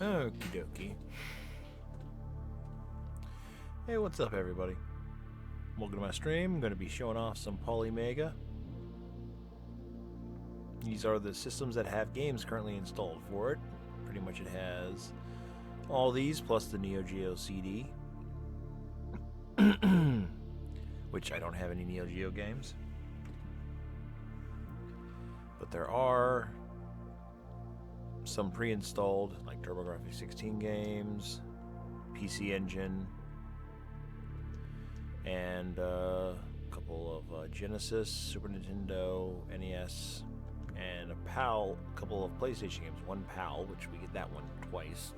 Okie dokie. Hey, what's up, everybody? Welcome to my stream. I'm going to be showing off some Polymega. These are the systems that have games currently installed for it. Pretty much it has all these, plus the Neo Geo CD. Which I don't have any Neo Geo games. But there are some pre-installed, like TurboGrafx 16 games, PC Engine, and a couple of Genesis, Super Nintendo, NES, and a couple of PlayStation games. One PAL, which we get that one twice.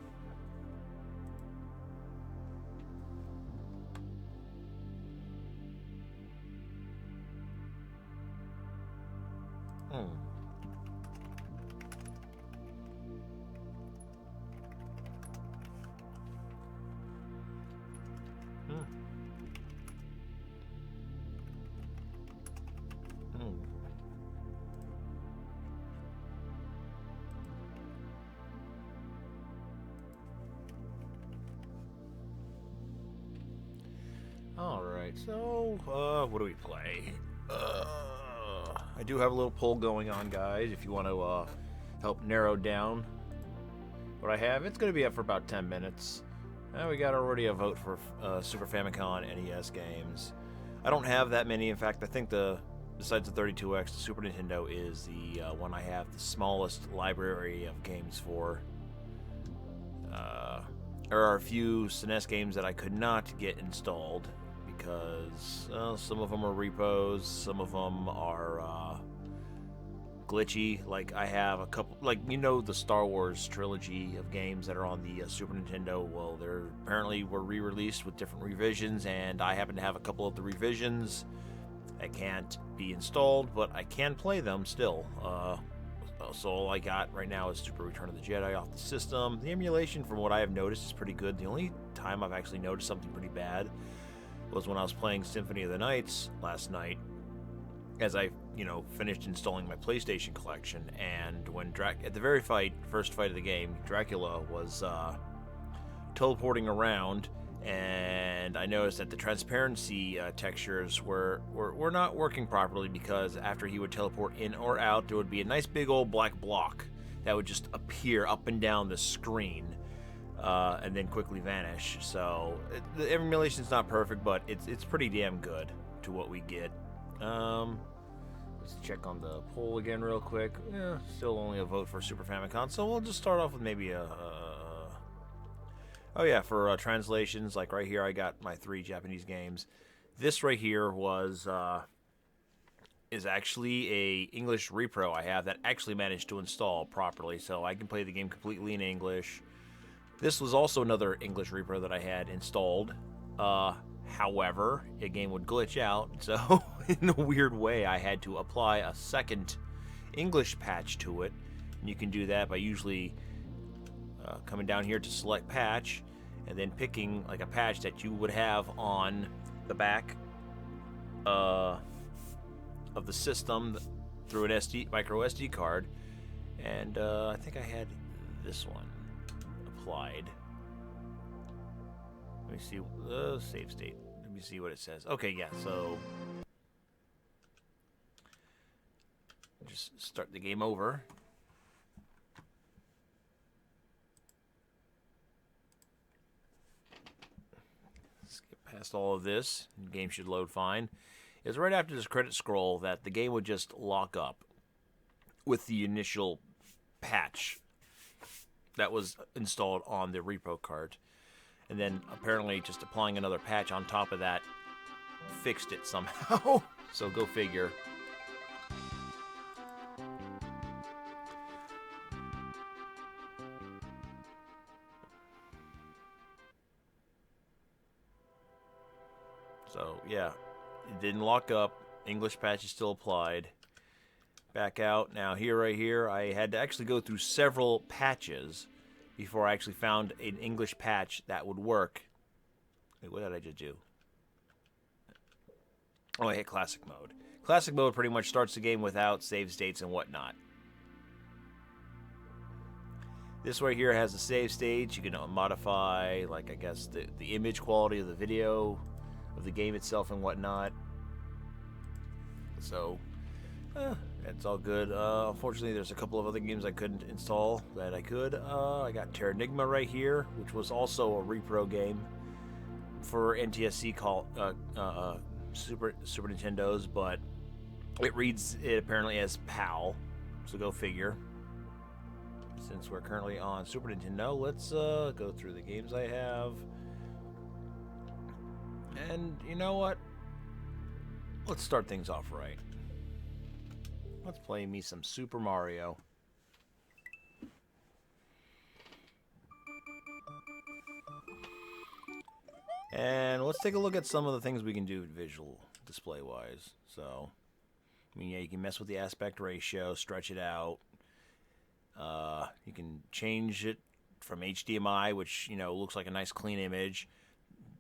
Alright, so, what do we play? I do have a little poll going on, guys, if you want to, help narrow down what I have. It's going to be up for about 10 minutes. We got already a vote for, Super Famicom NES games. I don't have that many. In fact, I think besides the 32X, the Super Nintendo is the, one I have the smallest library of games for. There are a few SNES games that I could not get installed because some of them are repos, some of them are glitchy. Like I have a couple, like the Star Wars trilogy of games that are on the Super Nintendo. Well, they're apparently were re-released with different revisions, and I happen to have a couple of the revisions that can't be installed, but I can play them still. So all I got right now is Super Return of the Jedi off the system. The emulation, from what I have noticed, is pretty good. The only time I've actually noticed something pretty bad was when I was playing Symphony of the Nights last night, as I, finished installing my PlayStation collection, and when at the very first fight of the game, Dracula was teleporting around, and I noticed that the transparency textures were not working properly, because after he would teleport in or out, there would be a nice big old black block that would just appear up and down the screen and then quickly vanish. So the emulation's not perfect, but it's pretty damn good to what we get. Let's check on the poll again real quick. Yeah, still only a vote for Super Famicom, so we'll just start off with maybe oh yeah, for translations, like right here I got my 3 Japanese games. This right here is actually a English repro I have that actually managed to install properly, so I can play the game completely in English. This was also another English repro that I had installed. However, a game would glitch out, so in a weird way I had to apply a second English patch to it. And you can do that by usually coming down here to select patch, and then picking like a patch that you would have on the back of the system through an micro SD card. And I think I had this one applied. Let me see, save state. Let me see what it says. Okay, yeah, so just start the game over. Skip past all of this. The game should load fine. It's right after this credit scroll that the game would just lock up with the initial patch that was installed on the repo card. And then apparently just applying another patch on top of that fixed it somehow. So go figure. So yeah, it didn't lock up. English patch is still applied. Back out. Now right here, I had to actually go through several patches before I actually found an English patch that would work. Wait, what did I just do? Oh, I hit classic mode. Classic mode pretty much starts the game without save states and whatnot. This right here has a save stage. You can modify, like, I guess, the image quality of the video, of the game itself and whatnot. So, it's all good. Unfortunately, there's a couple of other games I couldn't install that I could. I got Terranigma right here, which was also a repro game for NTSC called Super Nintendo's, but it reads it apparently as PAL, so go figure. Since we're currently on Super Nintendo, let's go through the games I have. And you know what? Let's start things off right. Let's play me some Super Mario. And let's take a look at some of the things we can do visual display wise. So, I mean, yeah, you can mess with the aspect ratio, stretch it out. You can change it from HDMI, which, you know, looks like a nice clean image.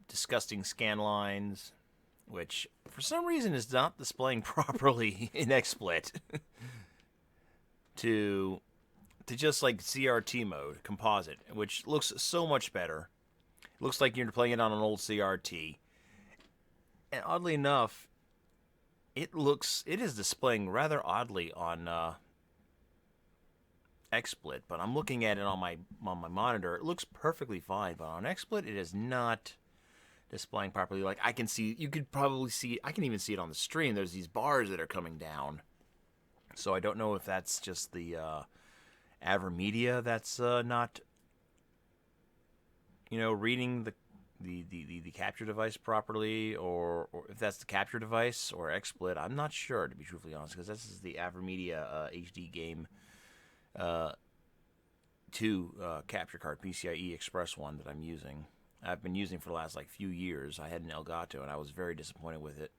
Disgusting scan lines, which for some reason is not displaying properly in XSplit. to just like CRT mode, composite, which looks so much better. It looks like you're playing it on an old CRT. And oddly enough, it is displaying rather oddly on XSplit, but I'm looking at it on my monitor. It looks perfectly fine, but on XSplit it is not displaying properly. Like, I can see, you could probably see, I can even see it on the stream. There's these bars that are coming down. So I don't know if that's just the AverMedia that's not, you know, reading the capture device properly, or if that's the capture device or XSplit. I'm not sure, to be truthfully honest, because this is the AverMedia HD game 2 capture card, PCIe Express one that I'm using. I've been using for the last like few years. I had an Elgato and I was very disappointed with it.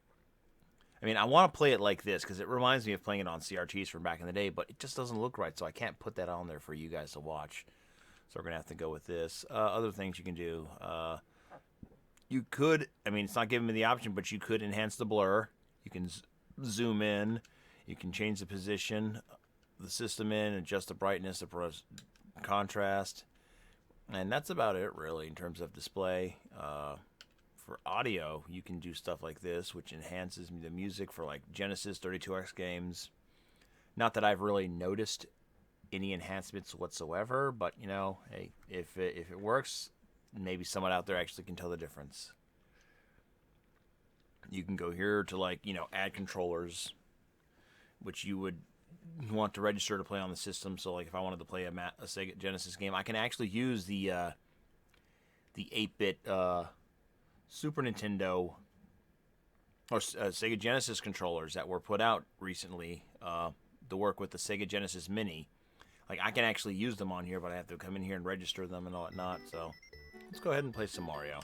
I mean, I want to play it like this because it reminds me of playing it on CRTs from back in the day, but it just doesn't look right, so I can't put that on there for you guys to watch. So we're going to have to go with this. Other things you can do. You could, I mean, it's not giving me the option, but you could enhance the blur. You can zoom in. You can change the position, the system in, adjust the brightness, the contrast. And that's about it, really, in terms of display. For audio, you can do stuff like this, which enhances the music for like Genesis 32X games. Not that I've really noticed any enhancements whatsoever, but you know, hey, if it works, maybe someone out there actually can tell the difference. You can go here to, like, you know, add controllers, which you would want to register to play on the system. So like if I wanted to play a Sega Genesis game, I can actually use the 8-bit Super Nintendo or Sega Genesis controllers that were put out recently to work with the Sega Genesis Mini. Like, I can actually use them on here, but I have to come in here and register them and whatnot. So let's go ahead and play some Mario.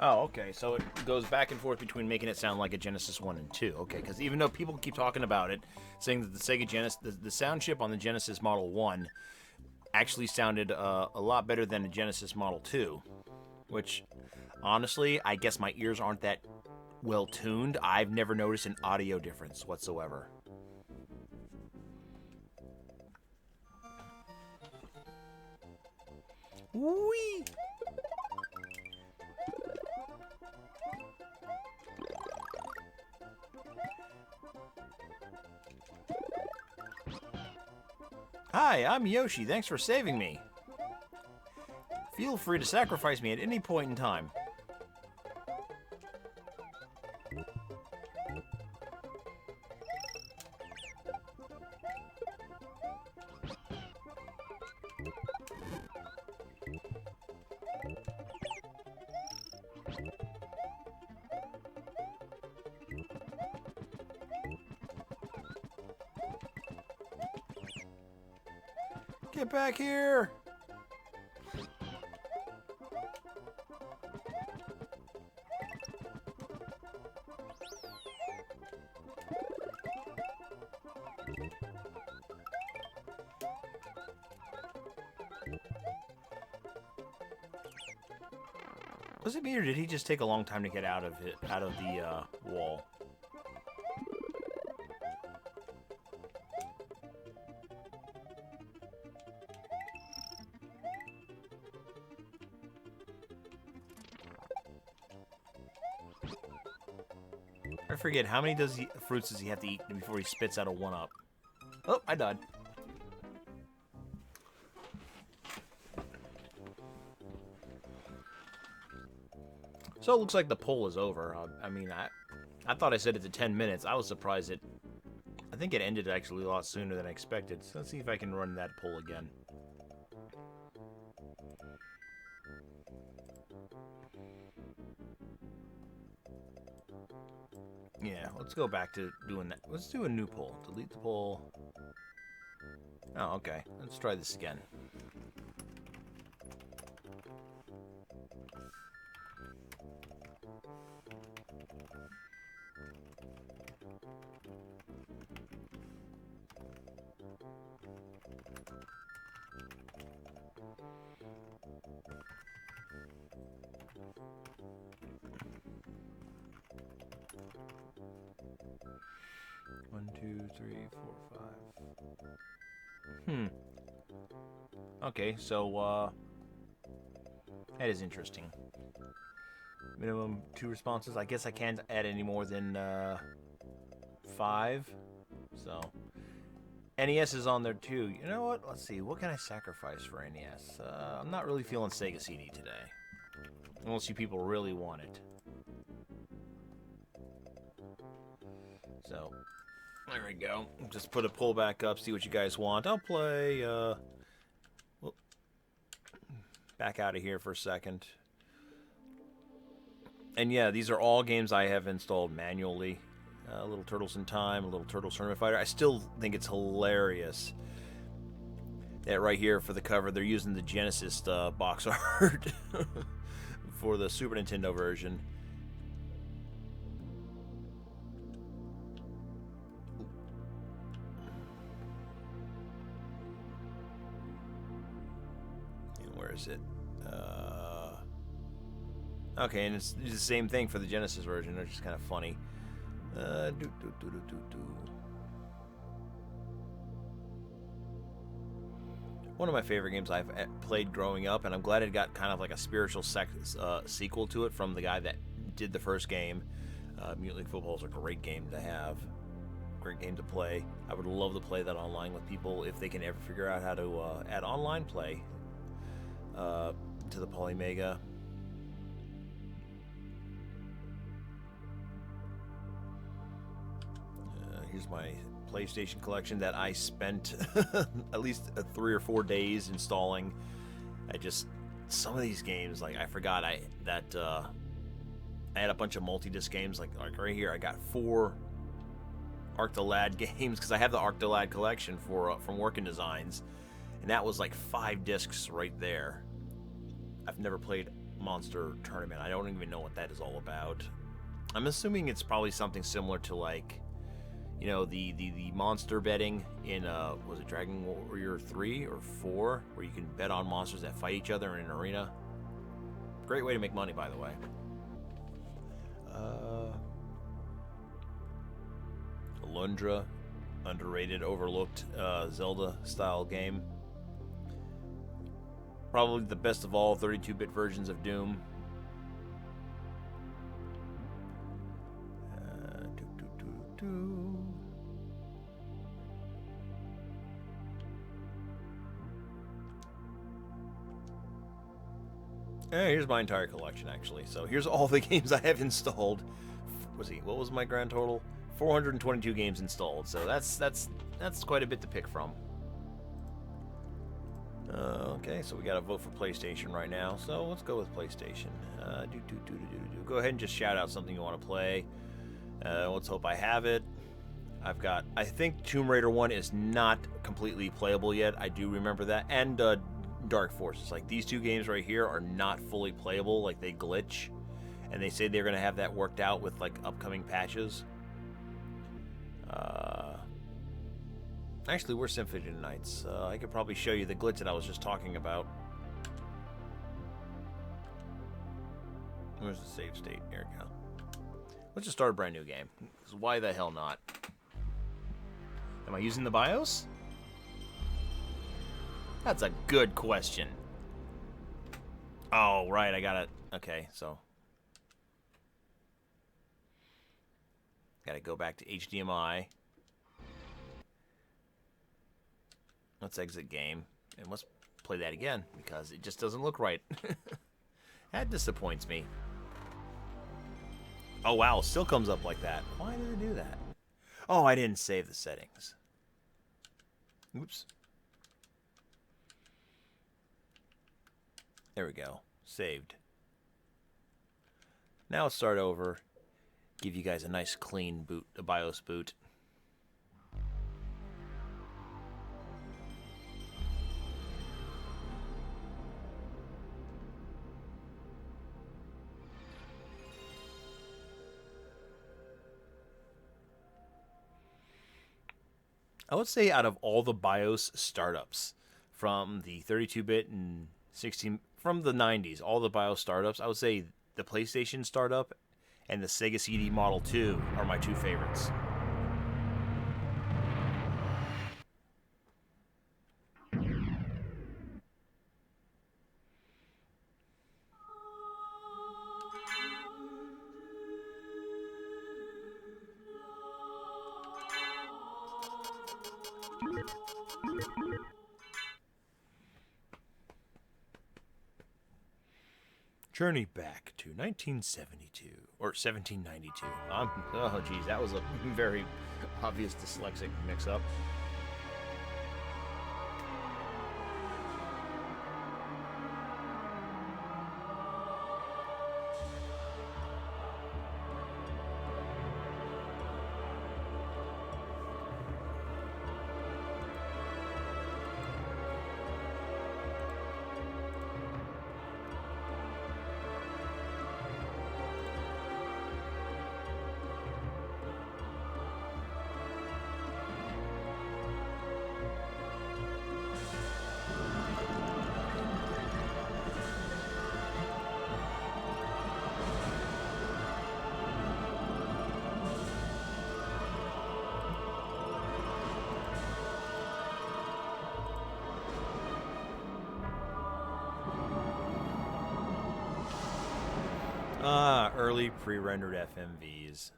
Oh, okay, so it goes back and forth between making it sound like a Genesis 1 and 2. Okay, because even though people keep talking about it, saying that the Sega Genesis, the sound chip on the Genesis Model 1 actually sounded a lot better than the Genesis Model 2, which, honestly, I guess my ears aren't that well tuned. I've never noticed an audio difference whatsoever. Whee! Hi, I'm Yoshi. Thanks for saving me. Feel free to sacrifice me at any point in time. Get back here! Was it me, or did he just take a long time to get out of the wall? forget, how many fruits does he have to eat before he spits out a 1-up? Oh, I died. So it looks like the poll is over. I mean, I thought I said it to 10 minutes. I was surprised I think it ended actually a lot sooner than I expected. So let's see if I can run that poll again. Yeah, let's go back to doing that. Let's do a new poll. Delete the poll. Oh, okay. Let's try this again. One, two, three, four, five. Okay, so, that is interesting. Minimum 2 responses. I guess I can't add any more than, 5. So, NES is on there too. You know what? Let's see. What can I sacrifice for NES? I'm not really feeling Sega CD today. Unless you people really want it. So, there we go. Just put a pull back up, see what you guys want. I'll play, well, back out of here for a second. And yeah, these are all games I have installed manually. Little Turtles in Time, a Little Turtles Tournament Fighter. I still think it's hilarious that right here for the cover, they're using the Genesis box art for the Super Nintendo version. Where is it? Okay, and it's the same thing for the Genesis version, which is kind of funny. One of my favorite games I've played growing up, and I'm glad it got kind of like a spiritual sequel to it from the guy that did the first game. Mutant League Football is a great game to have. Great game to play. I would love to play that online with people if they can ever figure out how to add online play to the Polymega. Here's my PlayStation collection that I spent at least 3 or 4 days installing. Some of these games, like I forgot I had a bunch of multi-disc games, like right here I got 4 Arc the Lad games because I have the Arc the Lad collection from Working Designs, and that was like 5 discs right there. I've never played Monster Tournament. I don't even know what that is all about. I'm assuming it's probably something similar to, like, you know, the monster betting in was it Dragon Warrior 3 or 4, where you can bet on monsters that fight each other in an arena. Great way to make money, by the way. Alundra, underrated, overlooked Zelda-style game. Probably the best of all 32-bit versions of Doom. Here's my entire collection, actually. So here's all the games I have installed. What was my grand total? 422 games installed. So that's quite a bit to pick from. Okay, so we got to vote for PlayStation right now. So let's go with PlayStation. Go ahead and just shout out something you want to play. Let's hope I have it. I think Tomb Raider 1 is not completely playable yet. I do remember that. And Dark Forces. Like, these 2 games right here are not fully playable. Like, they glitch. And they say they're going to have that worked out with, like, upcoming patches. Actually, we're Symphony Nights. I could probably show you the glitch that I was just talking about. Where's the save state? There we go. Let's just start a brand new game. 'Cause why the hell not? Am I using the BIOS? That's a good question. Oh, right, I got it. Okay, so. Gotta go back to HDMI. Let's exit game. And let's play that again, because it just doesn't look right. That disappoints me. Oh, wow. Still comes up like that. Why did it do that? Oh, I didn't save the settings. Oops. There we go. Saved. Now let's start over. Give you guys a nice clean boot, a BIOS boot. I would say out of all the BIOS startups, from the 32-bit and 16, from the 90s, all the BIOS startups, I would say the PlayStation startup and the Sega CD Model 2 are my two favorites. Journey back to 1972 or 1792. Oh, geez, that was a very obvious dyslexic mix-up. Early pre-rendered FMVs.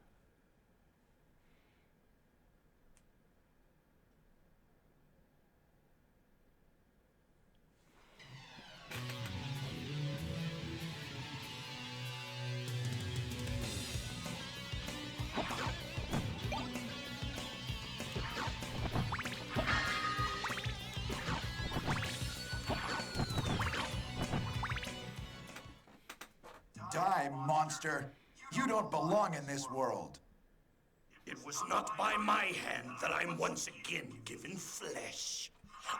Die, monster! You don't belong in this world. It was not by my hand that I'm once again given flesh.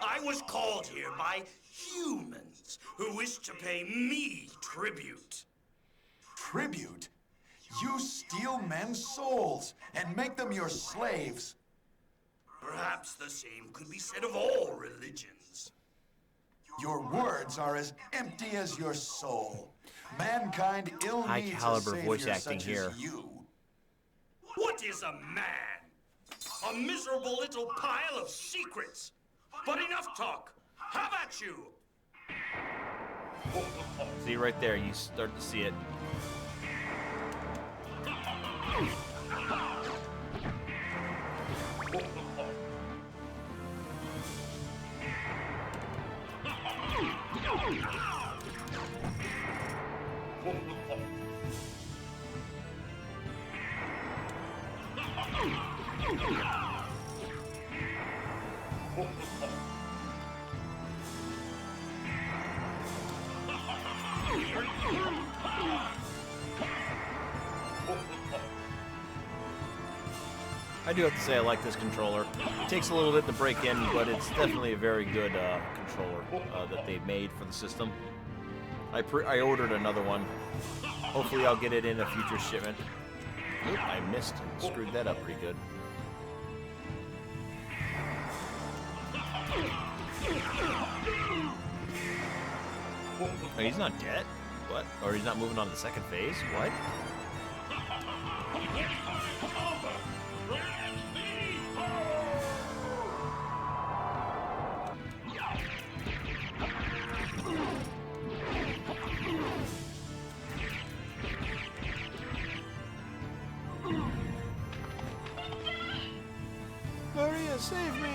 I was called here by humans who wish to pay me tribute. Tribute? You steal men's souls and make them your slaves. Perhaps the same could be said of all religions. Your words are as empty as your soul. Mankind ill High needs caliber a savior voice acting such here. as you. What is a man? A miserable little pile of secrets. But enough talk. Have at you. See right there, you start to see it. I do have to say I like this controller. It takes a little bit to break in, but it's definitely a very good controller that they made for the system. I ordered another one. Hopefully I'll get it in a future shipment. Oop, I missed and screwed that up pretty good. Oh, he's not dead? What? Or he's not moving on the second phase? What? save me!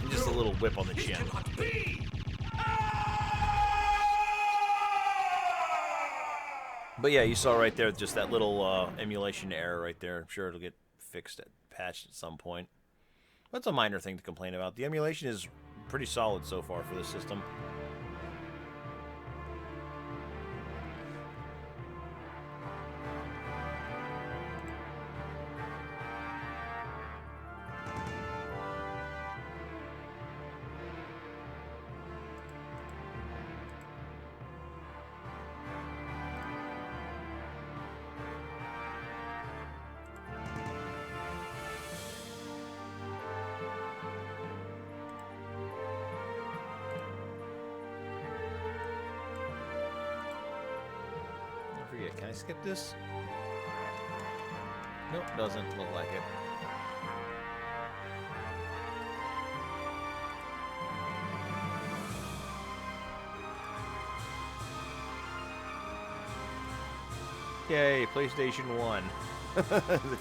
Just a little whip on the chin. But yeah, you saw right there just that little emulation error right there. I'm sure it'll get fixed, patched at some point. That's a minor thing to complain about. The emulation is pretty solid so far for this system. Can I skip this? Nope, doesn't look like it. Yay, PlayStation 1. The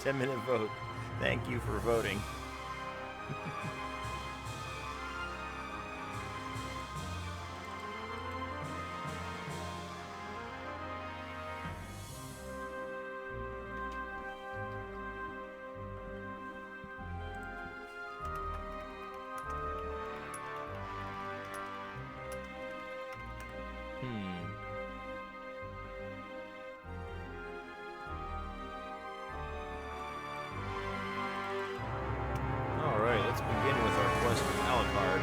10-minute vote. Thank you for voting. Alright, let's begin with our quest with Alucard.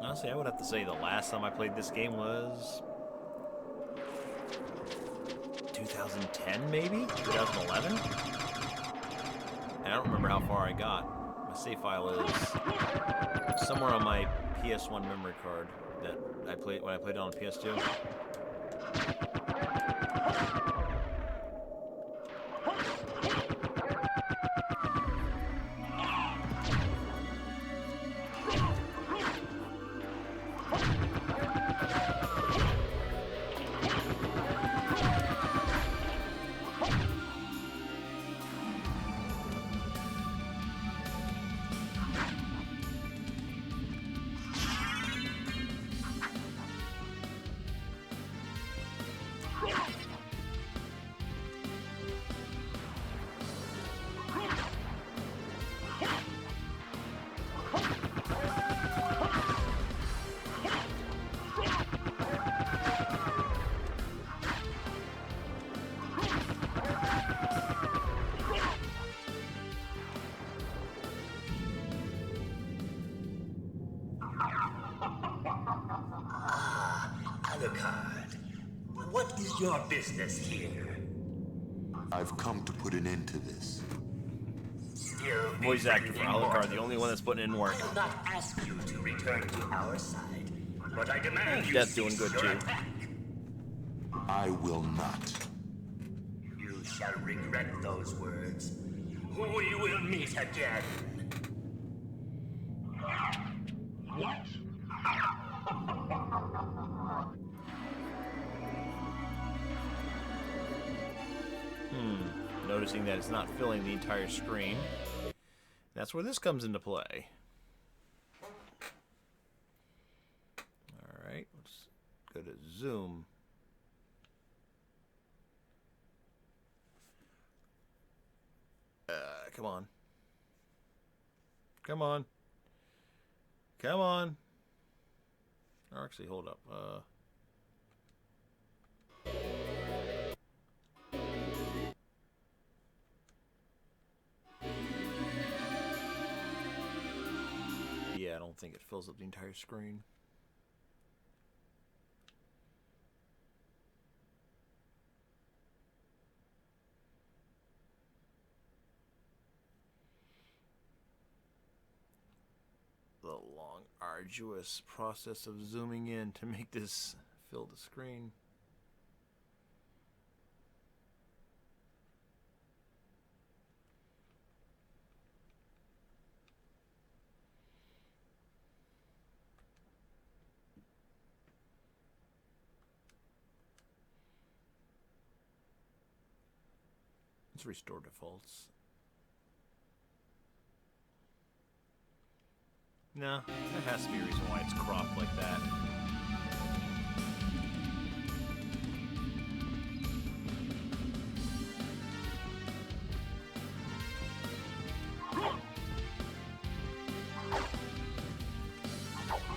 Honestly, I would have to say the last time I played this game was 2010, maybe? 2011? I don't remember how far I got. My save file is somewhere on my PS1 memory card that I played when I played it on PS2. Alucard, what is your business here? I've come to put an end to this. Still Voice actor for Alucard, the only one that's putting in work. I will not ask you to return to our side, but I demand you Death's doing good cease your too. attack. I will not. You shall regret those words. We will meet again. What? Noticing that it's not filling the entire screen. That's where this comes into play. Alright, let's go to zoom. Come on. Come on. Come on. Or actually, hold up. Yeah. think it fills up the entire screen. The long, arduous process of zooming in to make this fill the screen. Let's restore defaults. No, there has to be a reason why it's cropped like that.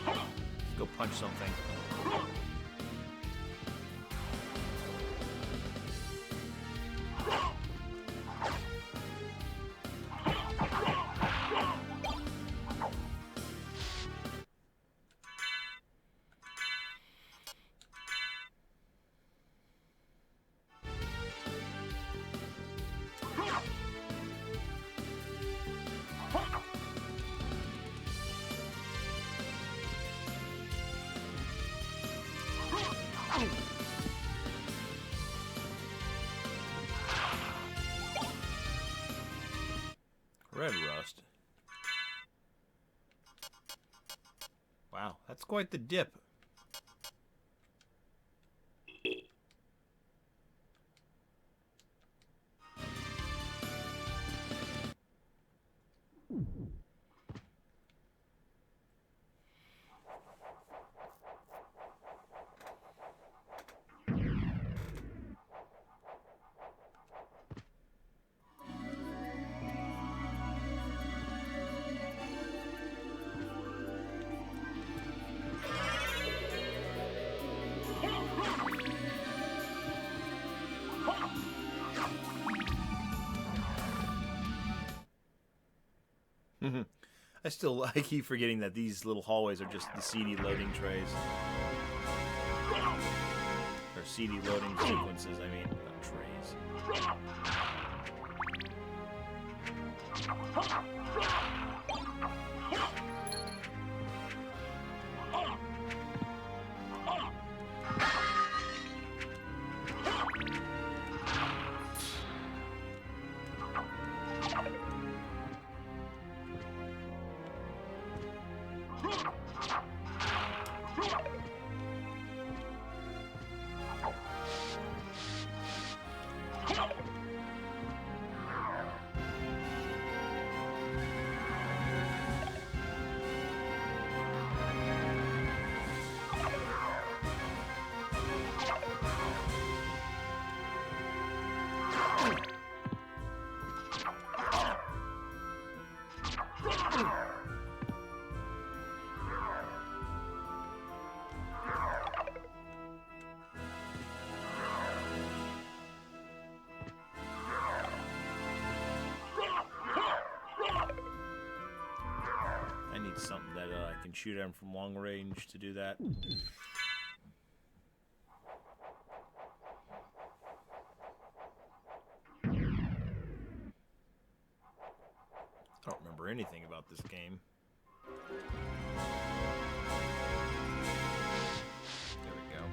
Let's go punch something. Red rust. Wow, that's quite the dip. I keep forgetting that these little hallways are just the CD loading trays. Or CD loading sequences, I mean, not trays. Something that I can shoot at him from long range to do that. I don't remember anything about this game. There we go.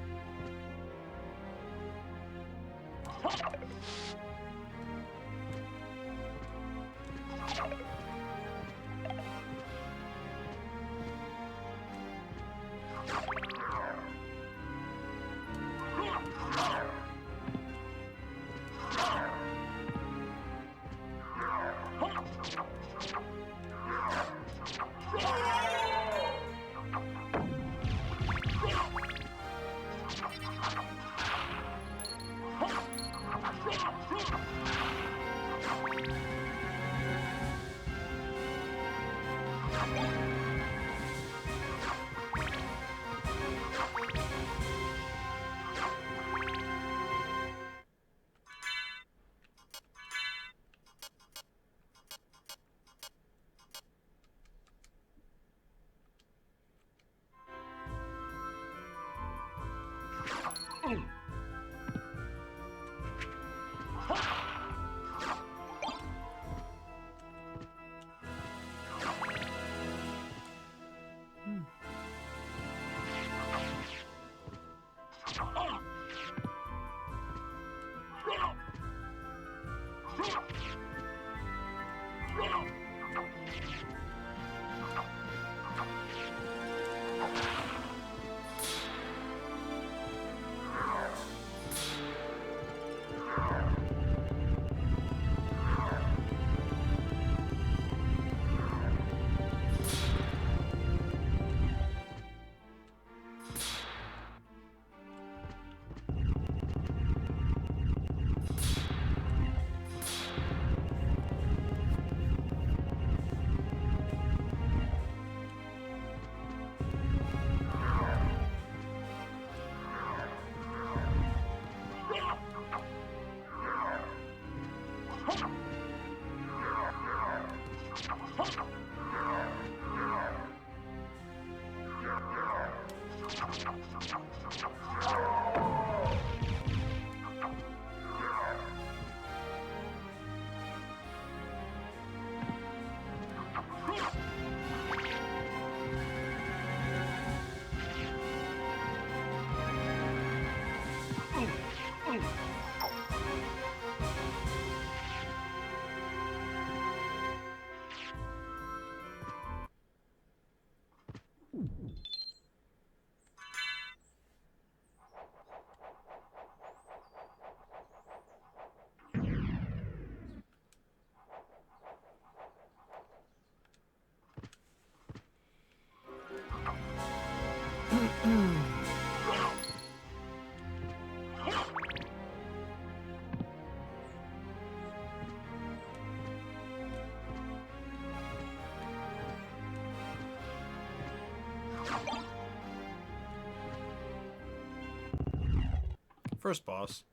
First boss.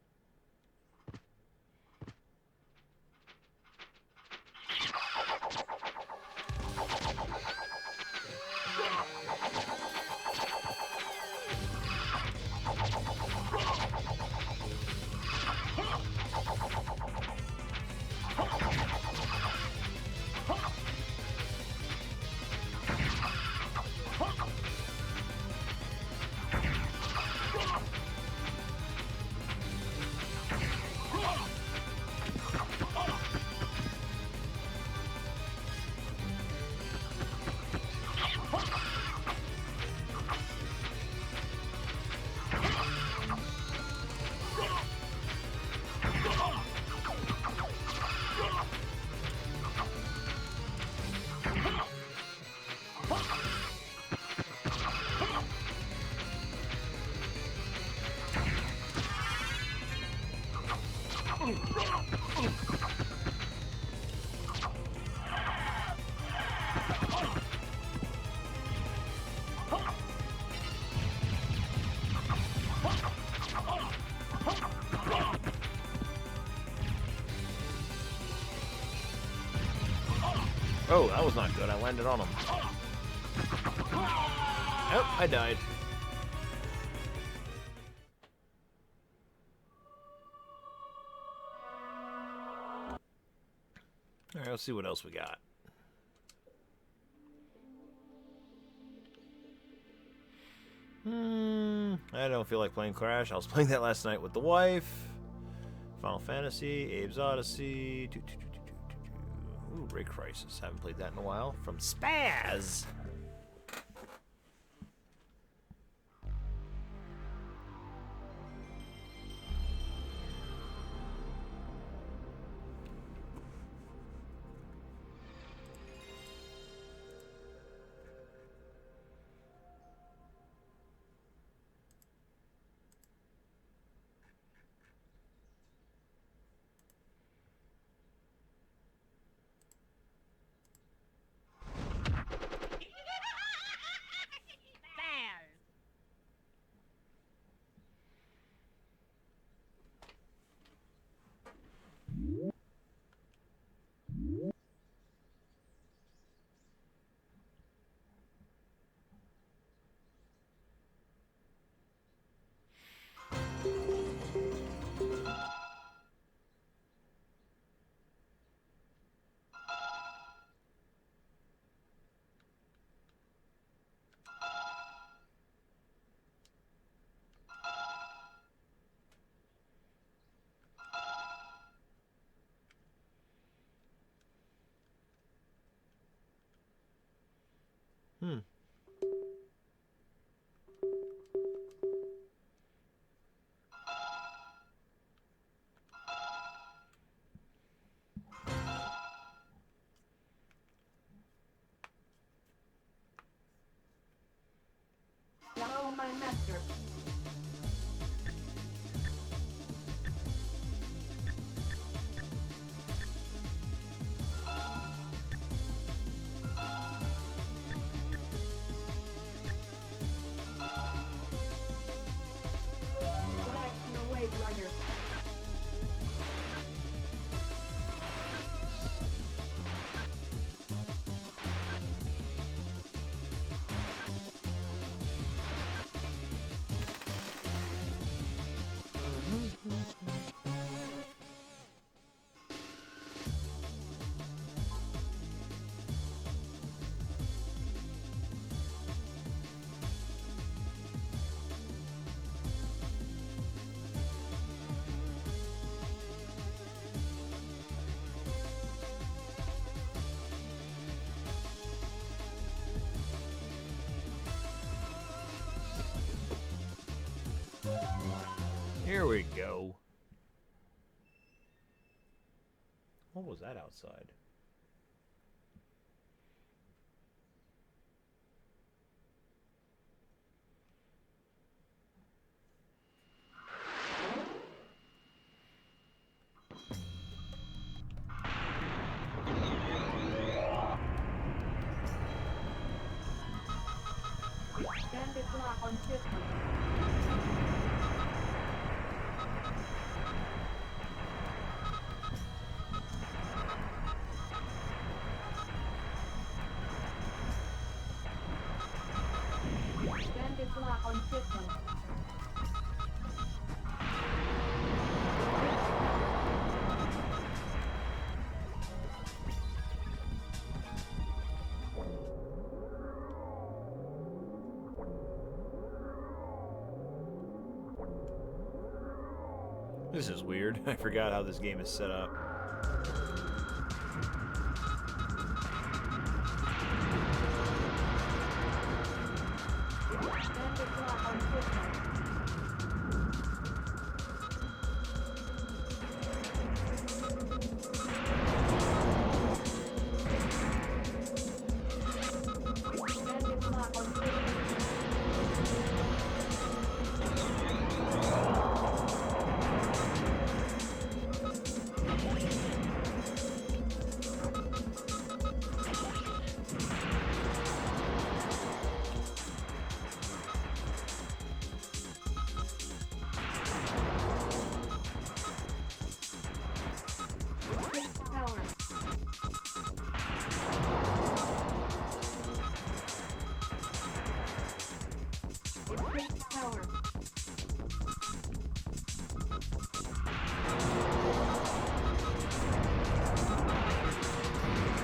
Oh, that was not good. I landed on him. Oh, I died. Alright, let's see what else we got. I don't feel like playing Crash. I was playing that last night with the wife. Final Fantasy, Abe's Odyssey. Ooh, Ray Crisis. Haven't played that in a while. From Spaz. Follow my master. Here we go. What was that outside? Bandit lock on system. Bandit lock on system. This is weird. I forgot how this game is set up. Bandit lock on system. Bandit lock on system. Power. Power.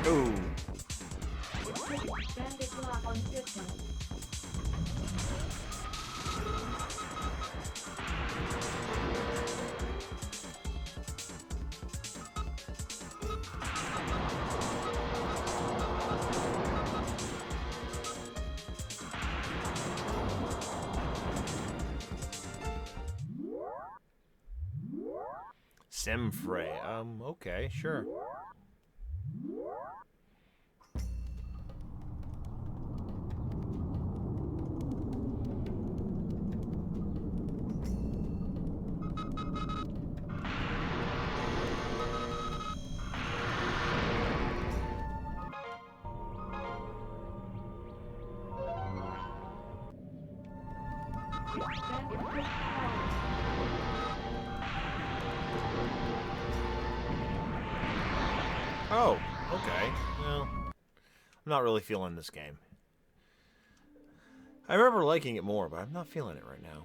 Ooh. Bandit lock on system. Simfray. Okay, sure. Bandit power. Oh, okay. Well, I'm not really feeling this game. I remember liking it more, but I'm not feeling it right now.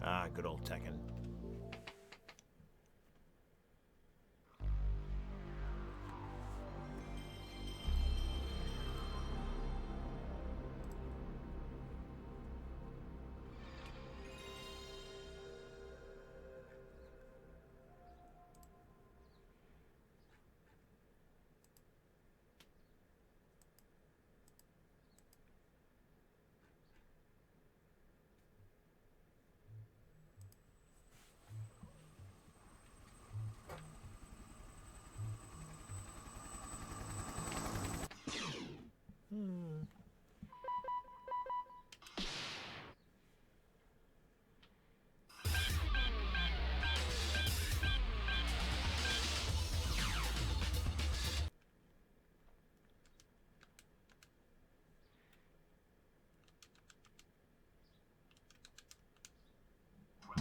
Ah, good old Tekken.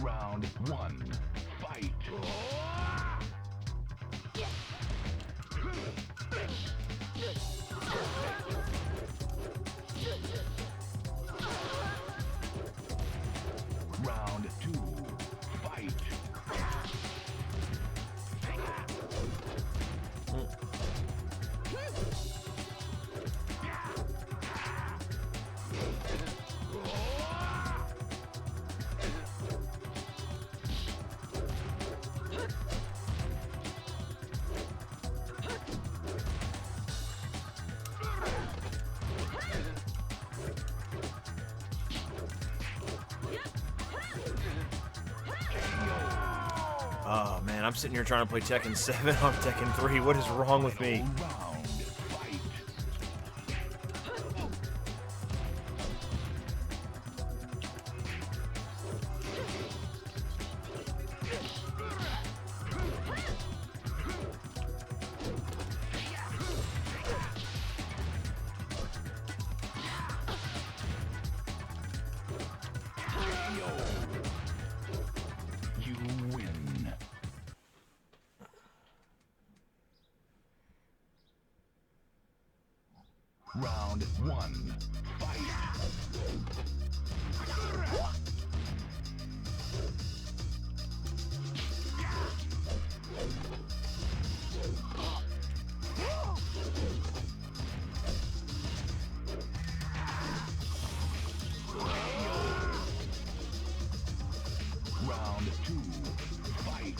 Round one, fight! Round two, fight! I'm sitting here trying to play Tekken 7 on Tekken 3. What is wrong with me? Round. Fight. You win. Round one. Fight. Round two. Fight.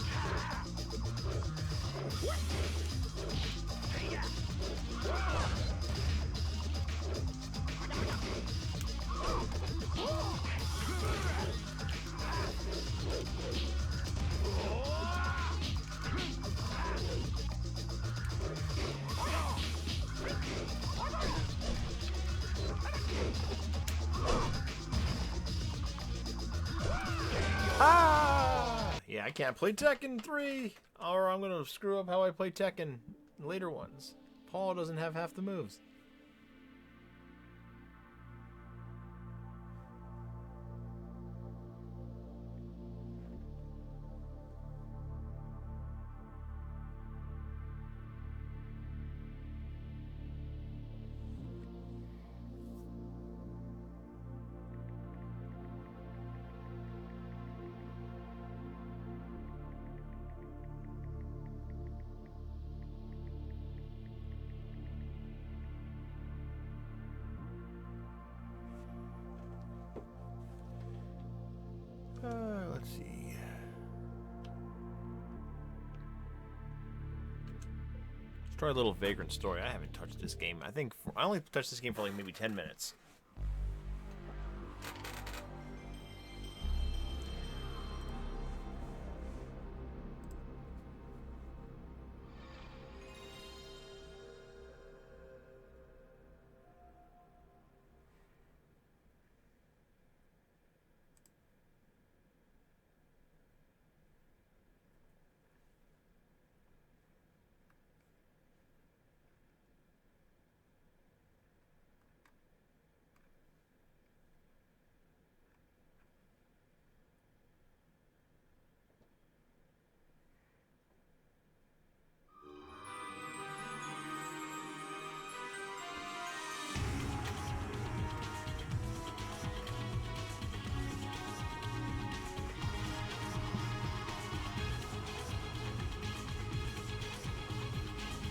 Ah! Yeah, I can't play Tekken 3, or I'm gonna screw up how I play Tekken in later ones. Paul doesn't have half the moves. Let's see. Let's try a little Vagrant Story. I haven't touched this game. I only touched this game for like maybe 10 minutes.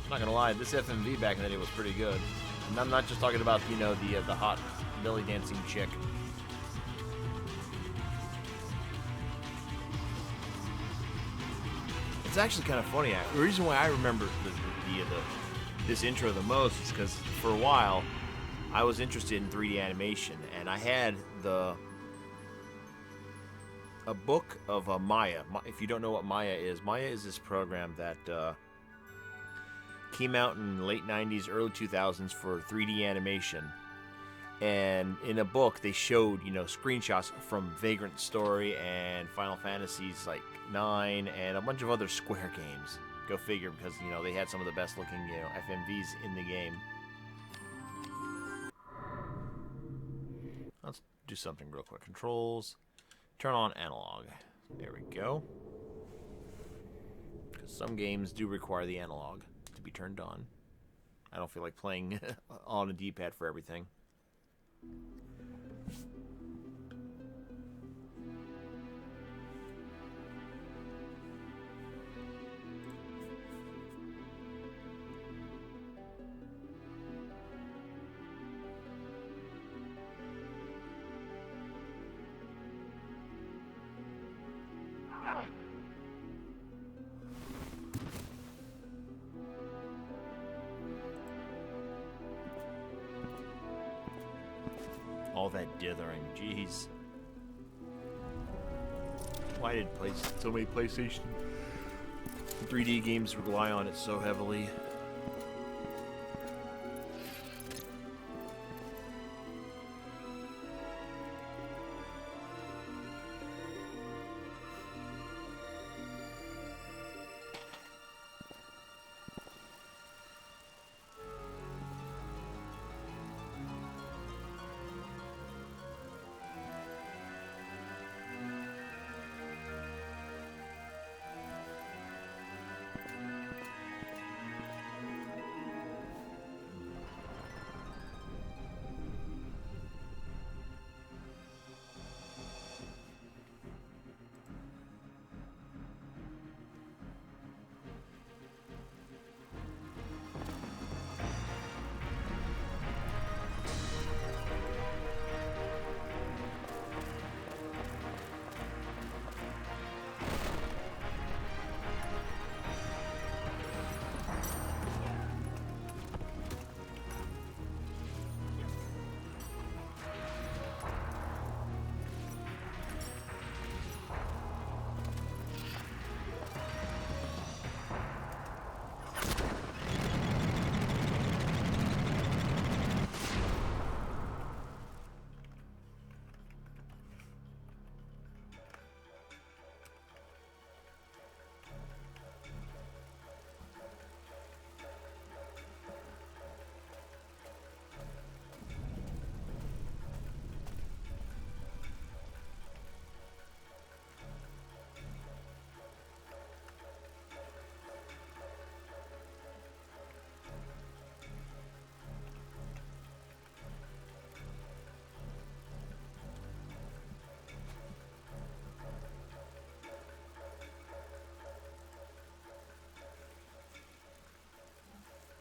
I'm not gonna lie, this FMV back in the day was pretty good. And I'm not just talking about, you know, the hot belly dancing chick. It's actually kind of funny. The reason why I remember this intro the most is because for a while I was interested in 3D animation, and I had a book of Maya. If you don't know what Maya is this program that came out in the late 90s, early 2000s for 3D animation. And in a book, they showed, you know, screenshots from Vagrant Story and Final Fantasies like 9 and a bunch of other Square games. Go figure, because, you know, they had some of the best looking, you know, FMVs in the game. Let's do something real quick. Controls. Turn on analog. There we go. Because some games do require the analog to be turned on. I don't feel like playing on a D-pad for everything. All that dithering, jeez. Why did so many PlayStation 3D games rely on it so heavily.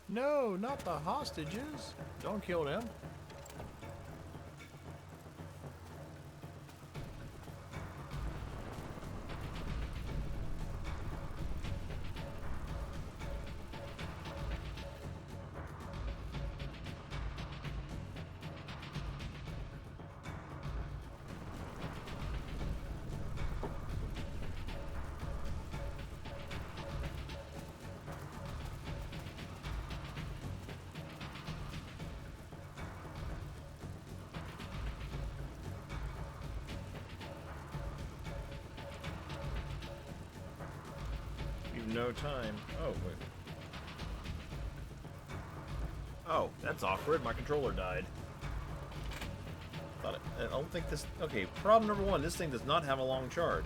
No, not the hostages. Don't kill them. No time. Oh, wait. Oh, that's awkward. My controller died. I don't think this... Okay, problem number one. This thing does not have a long charge.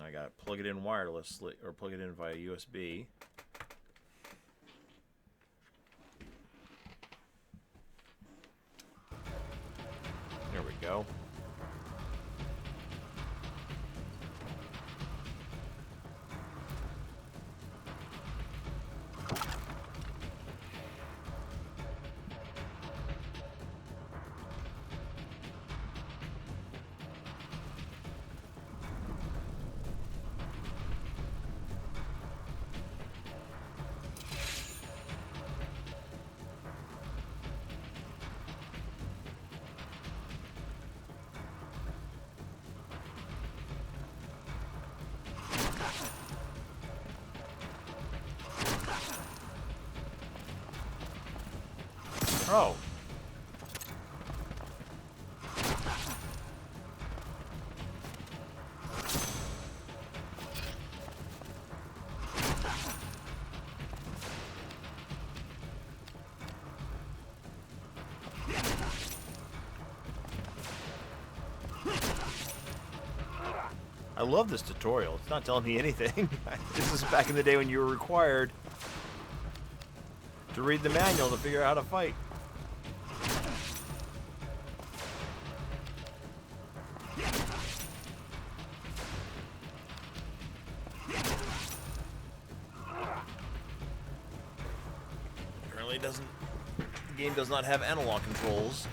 I gotta plug it in wirelessly, or plug it in via USB. There we go. Oh. I love this tutorial. It's not telling me anything. This is back in the day when you were required to read the manual to figure out how to fight. Apparently doesn't... The game does not have analog controls.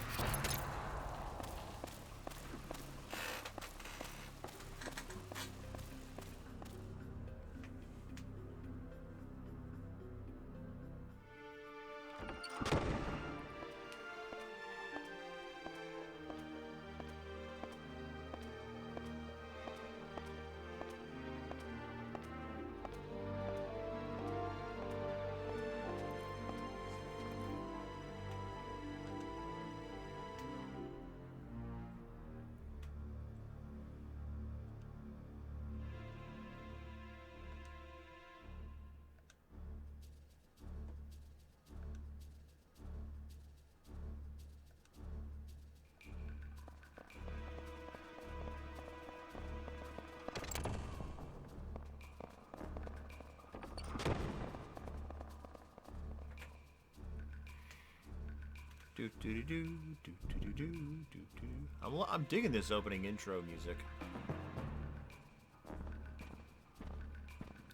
Do do do do do do do do do do. I'm digging this opening intro music,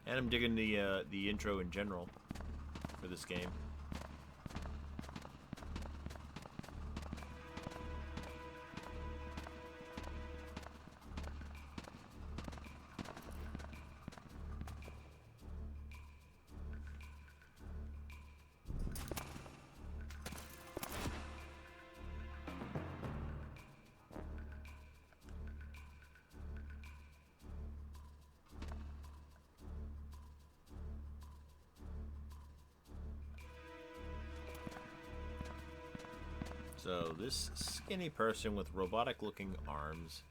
and I'm digging the intro in general for this game. So this skinny person with robotic-looking arms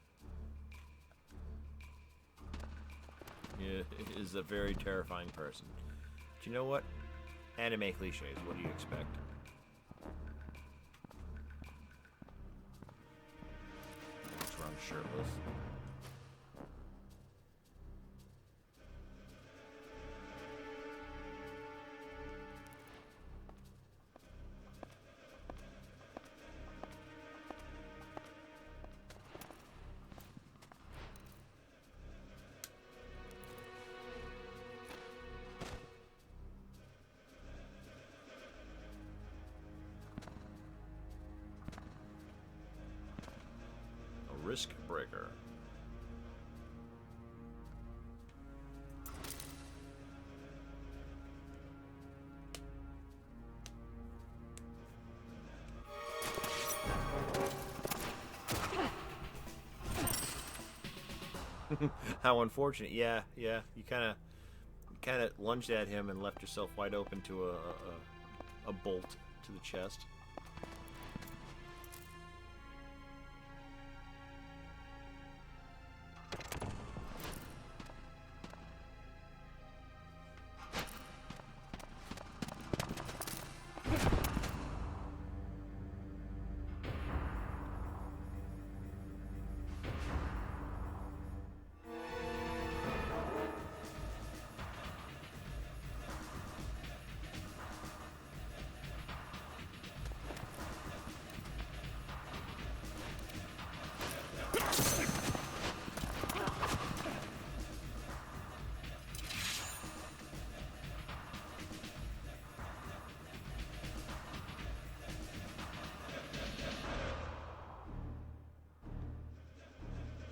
is a very terrifying person. Do you know what? Anime cliches. What do you expect? Looks around shirtless. Risk breaker. How unfortunate. Yeah, you kind of lunged at him and left yourself wide open to a bolt to the chest.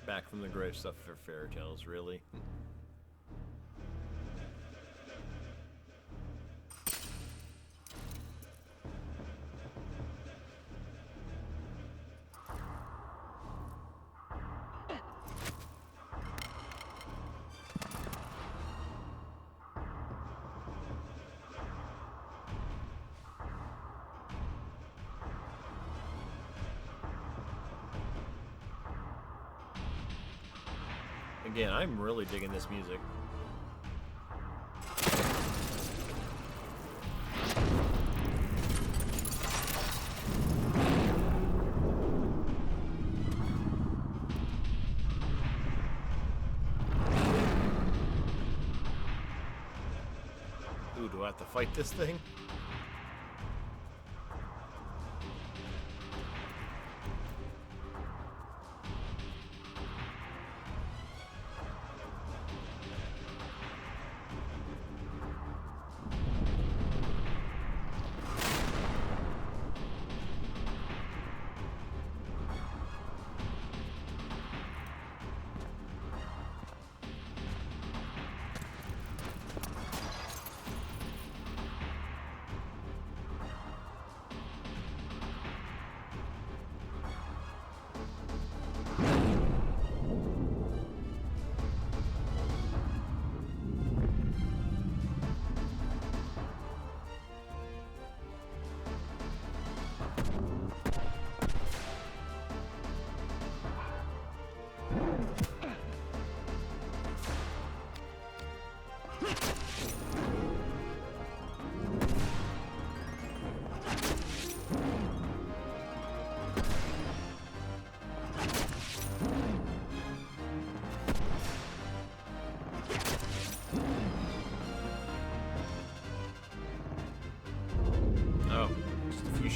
Back from the grave stuff for fairy tales, really? Again, I'm really digging this music. Ooh, do I have to fight this thing?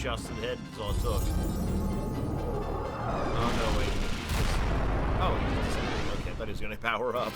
shots to the head is all it took. Oh, no, wait. Oh, he just disintegrated. Okay, I thought he was going to power up.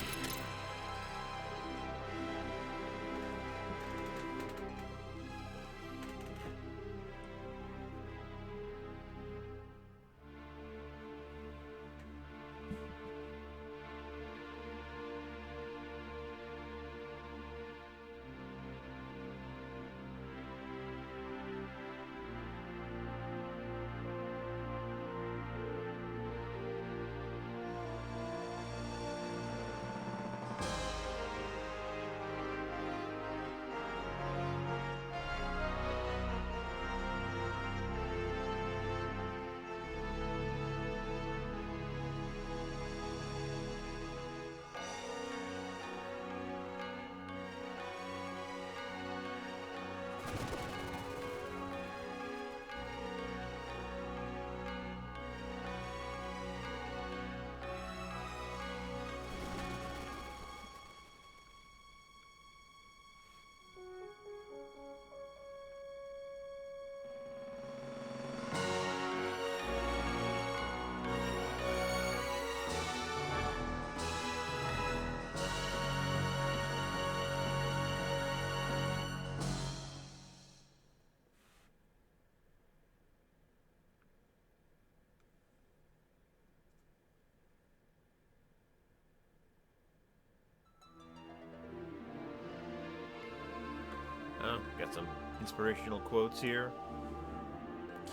Oh, got some inspirational quotes here.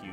Cute.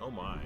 Oh my.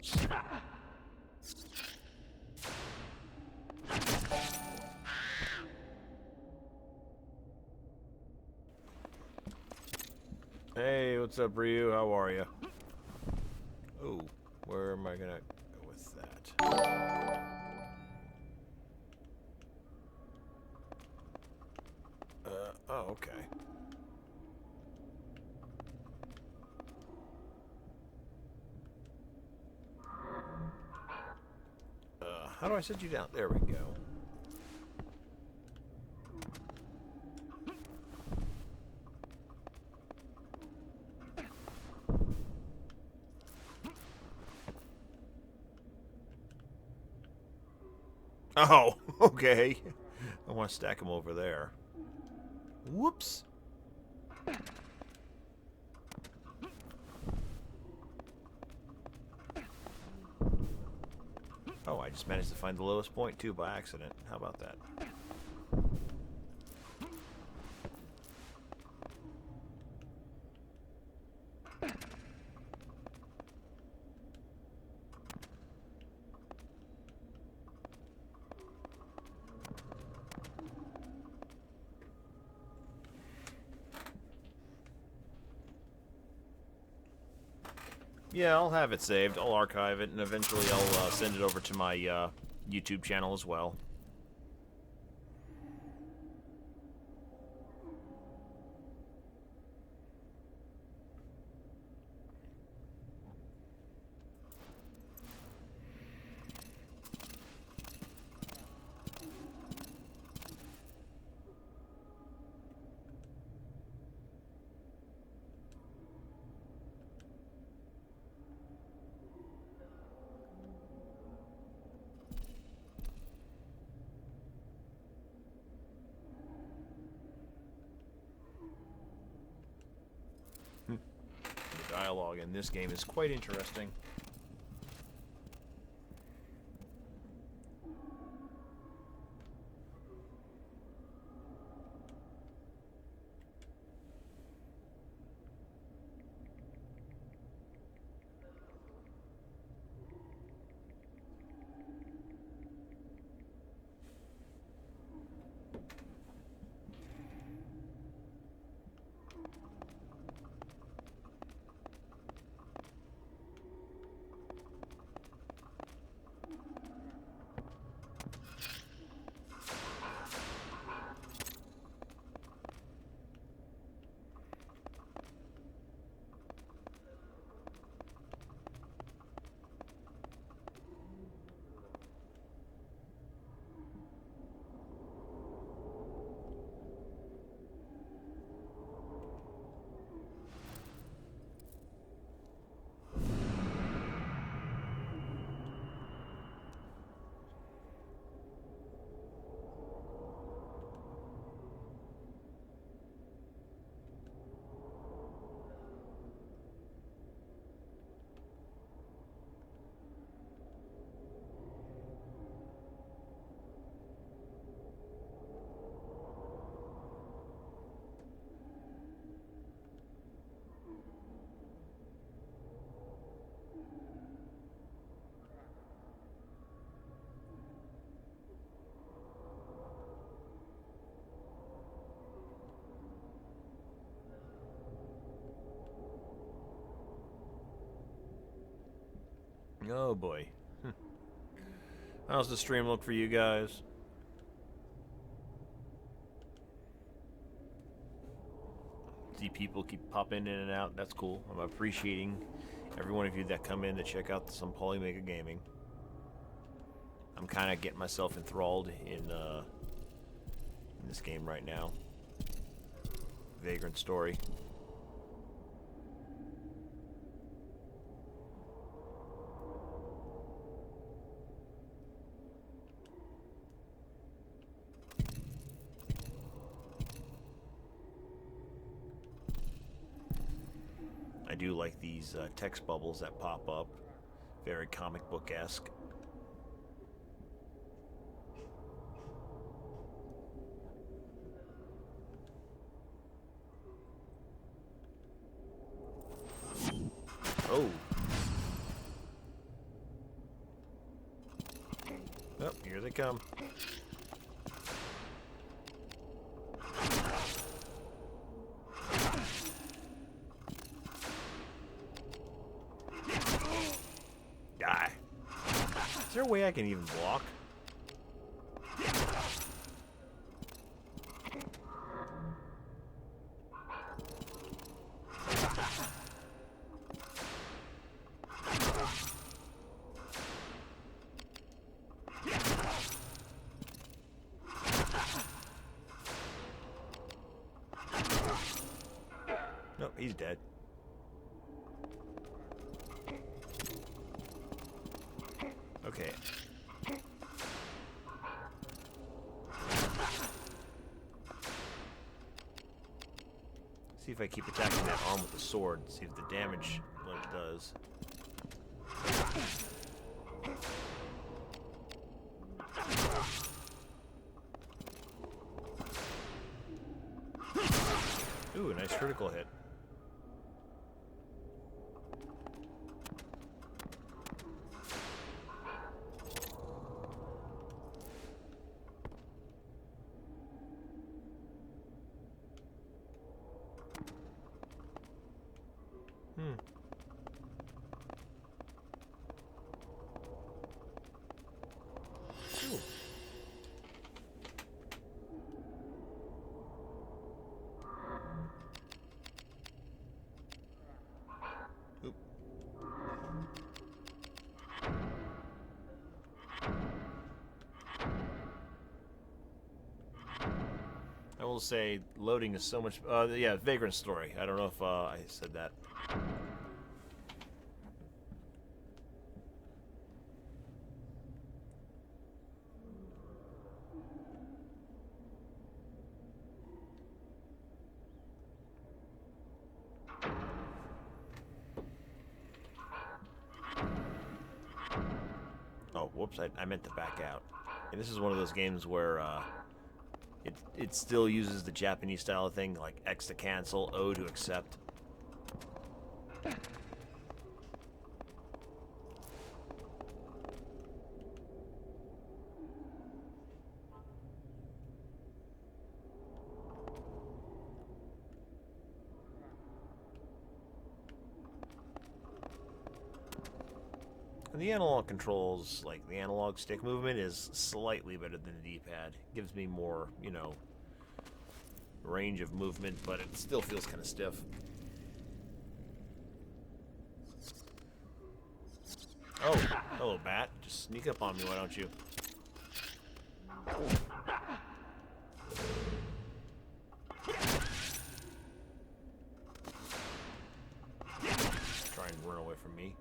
Whoops. Hey, what's up, Ryu? How are you? Oh, where am I gonna go with that? Oh, okay. How do I set you down? There we go. Oh, okay. I want to stack them over there. Whoops. Oh, I just managed to find the lowest point, too, by accident. How about that? Yeah, I'll have it saved. I'll archive it, and eventually I'll send it over to my YouTube channel as well. The dialogue in this game is quite interesting. Oh boy. How's the stream look for you guys? See people keep popping in and out. That's cool. I'm appreciating every one of you that come in to check out some Polymega Gaming. I'm kind of getting myself enthralled in this game right now. Vagrant Story. I do like these text bubbles that pop up. Very comic book-esque. Oh. Here they come. Die. Is there a way I can even block? Nope, he's dead. Okay. See if I keep attacking that arm with the sword, see if the damage what it does. Ooh, a nice critical hit. Ooh. Oop. I will say, loading is so much. Yeah, Vagrant Story. I don't know if I said that. Oh, whoops! I meant to back out. And this is one of those games where it still uses the Japanese style of thing, like X to cancel, O to accept. And the analog controls, like the analog stick movement, is slightly better than the D-pad. Gives me more, you know, range of movement, but it still feels kind of stiff. Oh, hello, Bat. Just sneak up on me, why don't you? Try and run away from me.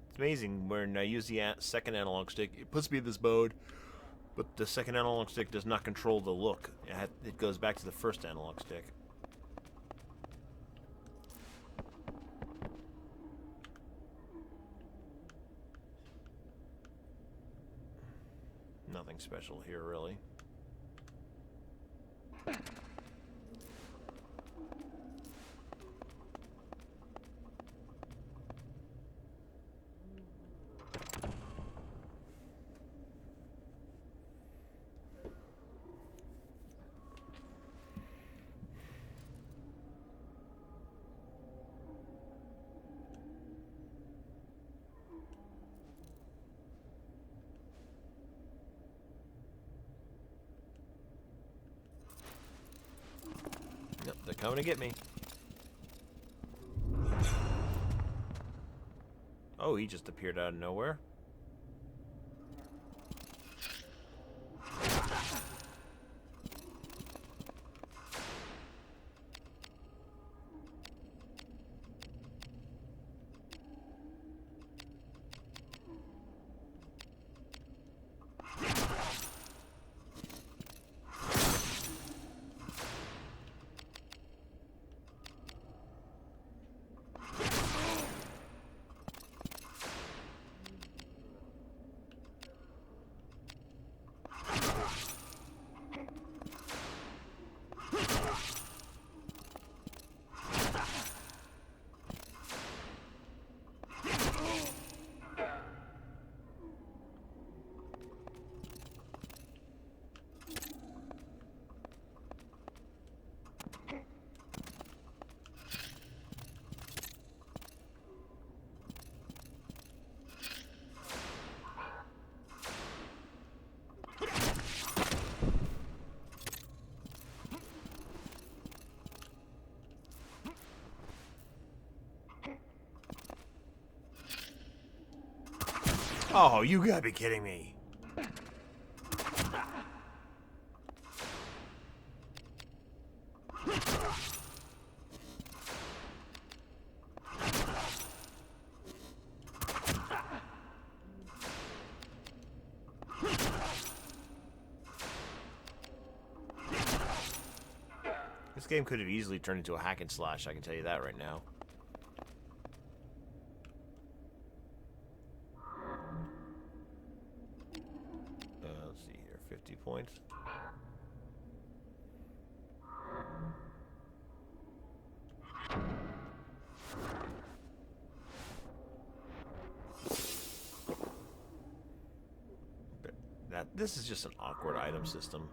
It's amazing when I use the second analog stick, it puts me in this mode, but the second analog stick does not control the look. It goes back to the first analog stick. Nothing special here, really. Yep, they're coming to get me. Oh, he just appeared out of nowhere. Oh, you gotta be kidding me. This game could have easily turned into a hack and slash, I can tell you that right now. Let's see here, 50 points. This is just an awkward item system.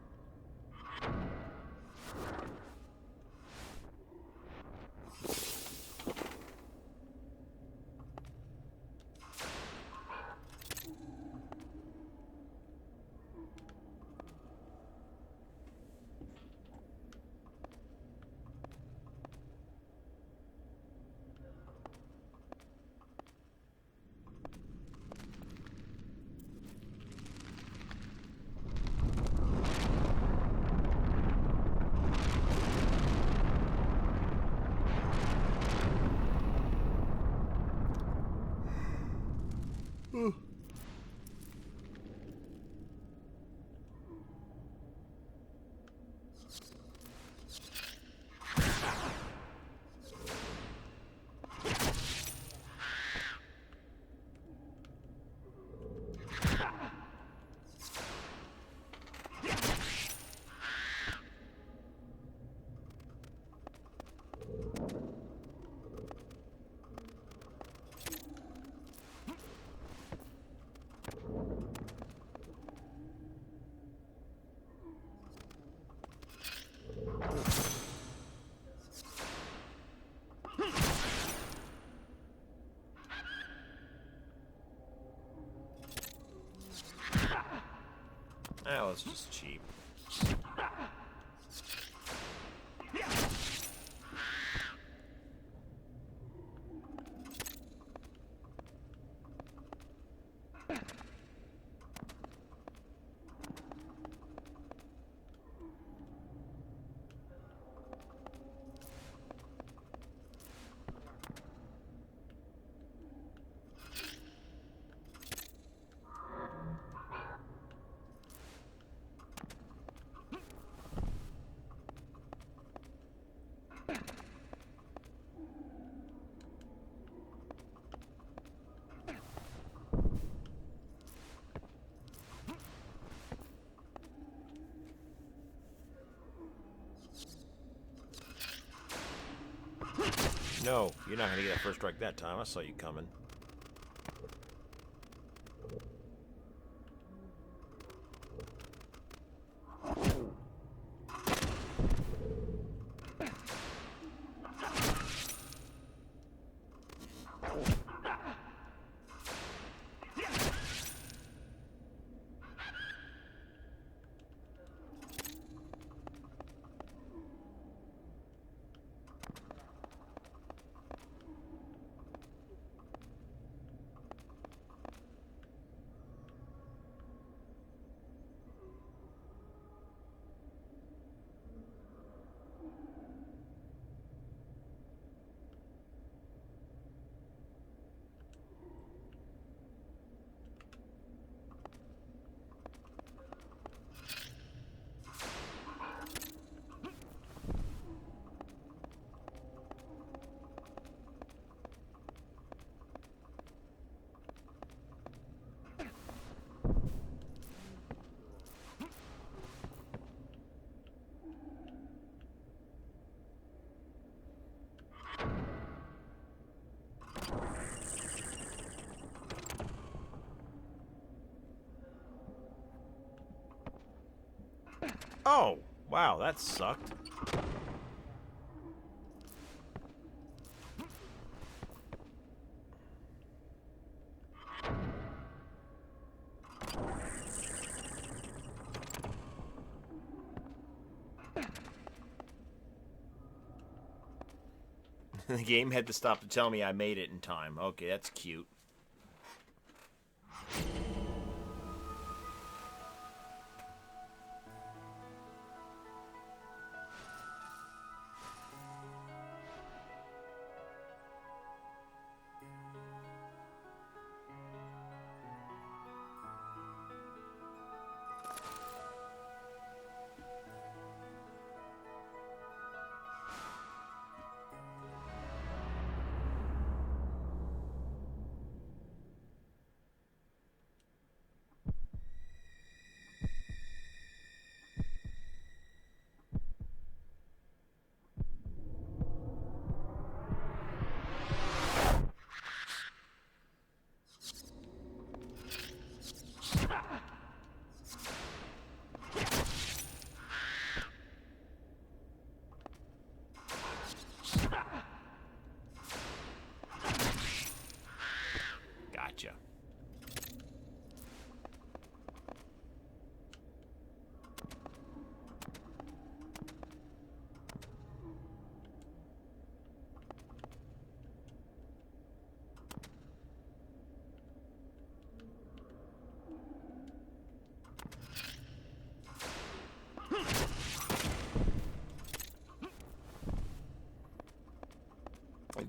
That was just cheap. No, you're not gonna get that first strike that time. I saw you coming. Oh, wow, that sucked. The game had to stop to tell me I made it in time. Okay, that's cute.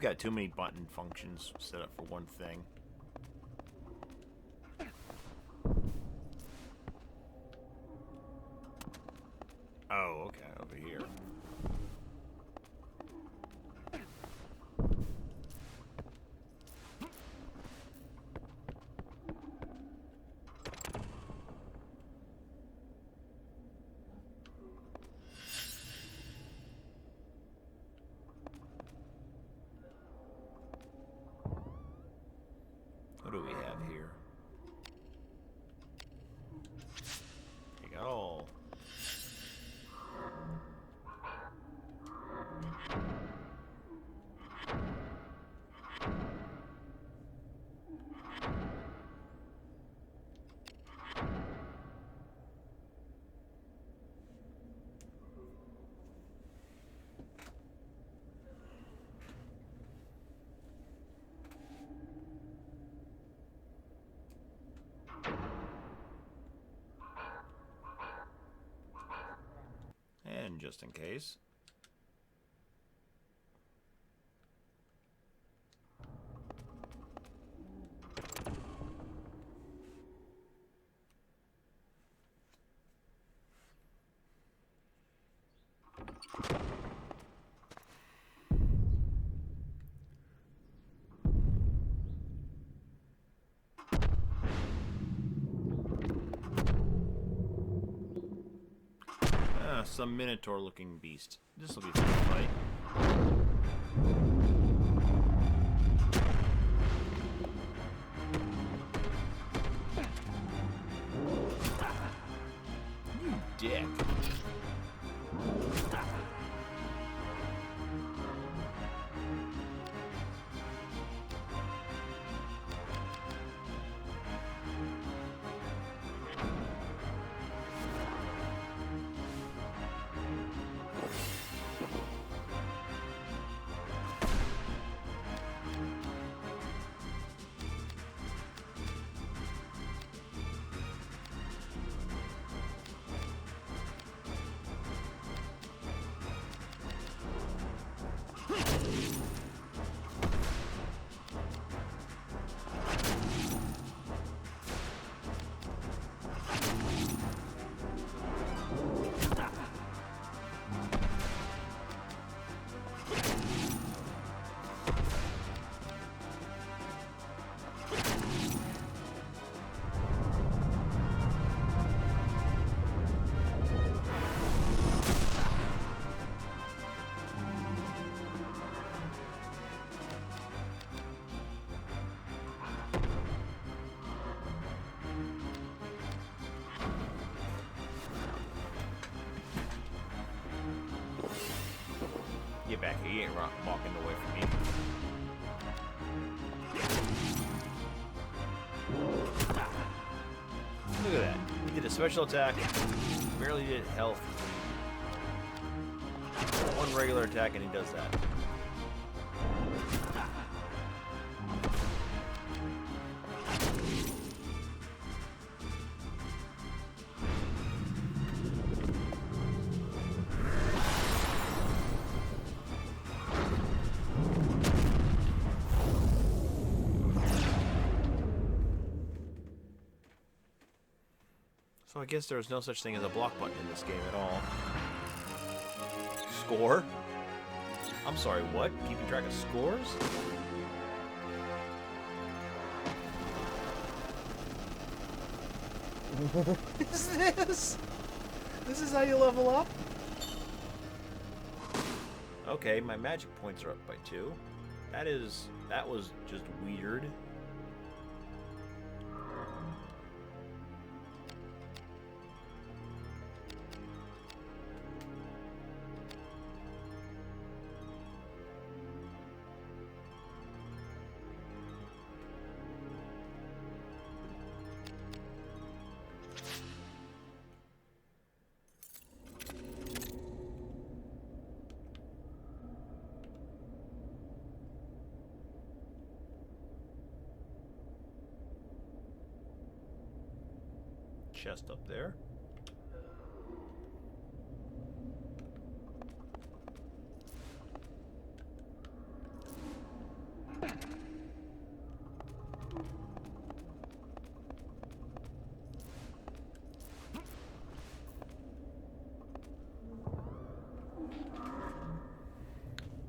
got too many button functions set up for one thing. Oh, okay, over here. What do we have here? There you go. And just in case. Some Minotaur-looking beast. This will be fun to fight. You dick. Get back here, he ain't walking away from me. Look at that. He did a special attack, barely did health. One regular attack and he does that. So I guess there's no such thing as a block button in this game at all. Score? I'm sorry, what? Keeping track of scores? What is this? This is how you level up? Okay, my magic points are up by 2. That was just weird. Chest up there.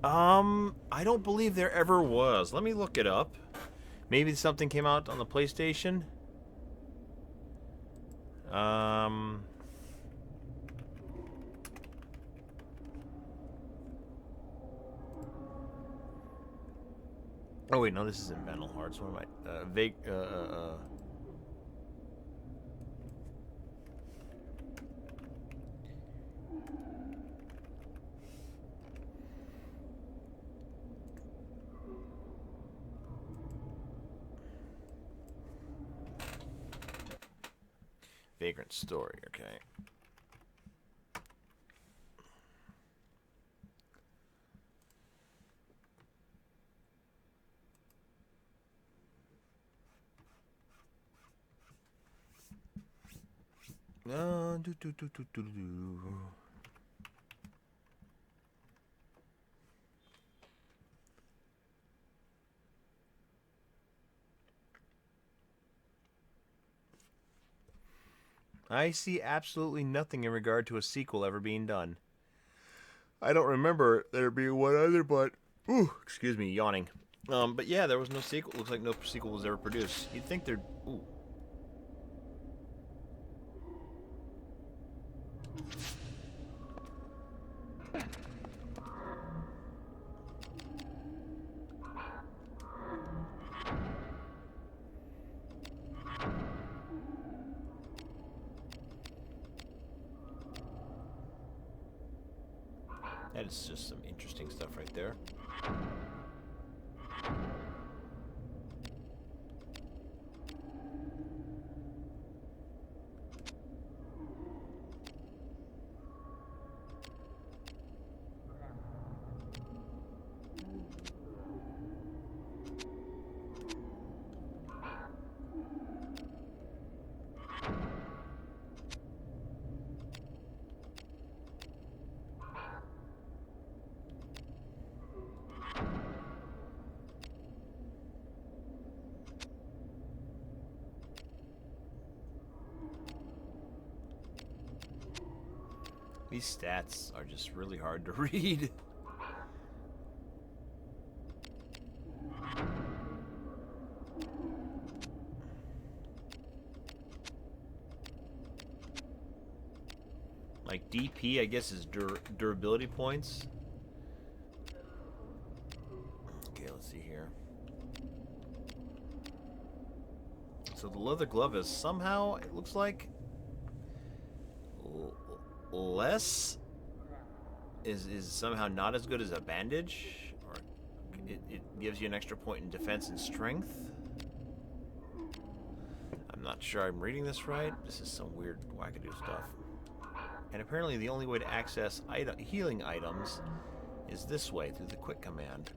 I don't believe there ever was. Let me look it up. Maybe something came out on the PlayStation. Oh wait, no, this isn't Mental Hearts. What am I? Vagrant Story. Okay. Do. I see absolutely nothing in regard to a sequel ever being done. I don't remember there being one either, but ooh, excuse me, yawning. But yeah, there was no sequel. Looks like no sequel was ever produced. You'd think there'd. Ooh. That is just some interesting stuff right there. These stats are just really hard to read. Like DP, I guess, is durability points. Okay, let's see here. So the leather glove is somehow, it looks like, less is somehow not as good as a bandage, or it gives you an extra point in defense and strength. I'm not sure I'm reading this right. This is some weird wackadoo stuff. And apparently the only way to access healing items is this way, through the quick command.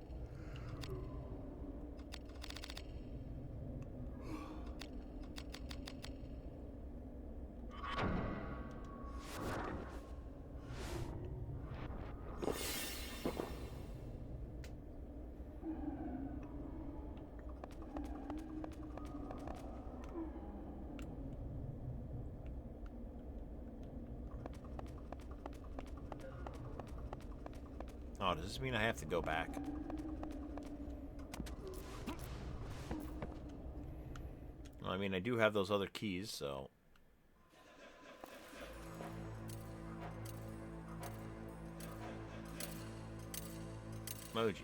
Oh, does this mean I have to go back? Well, I mean, I do have those other keys, so... Emojis.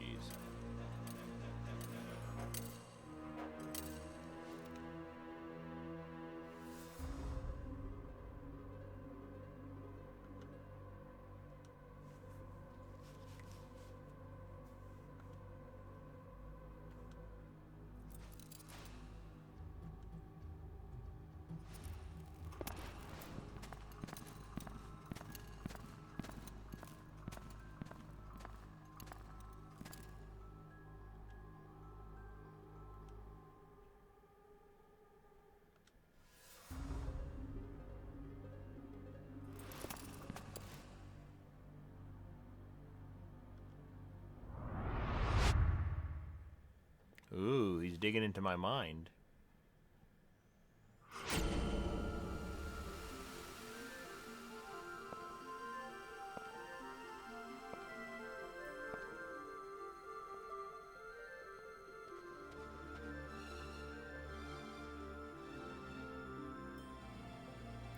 Ooh, he's digging into my mind.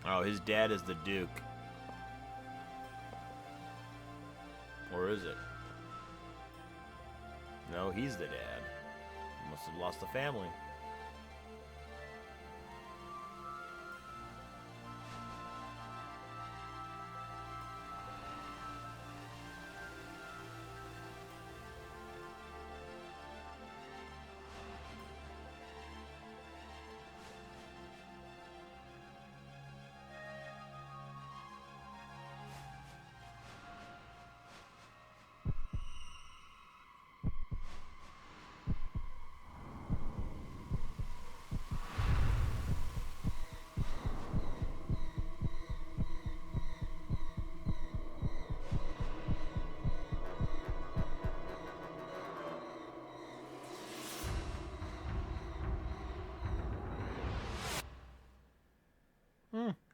Oh, his dad is the Duke. Or is it? No, he's the dad. Must have lost the family.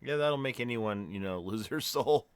Yeah, that'll make anyone, you know, lose their soul.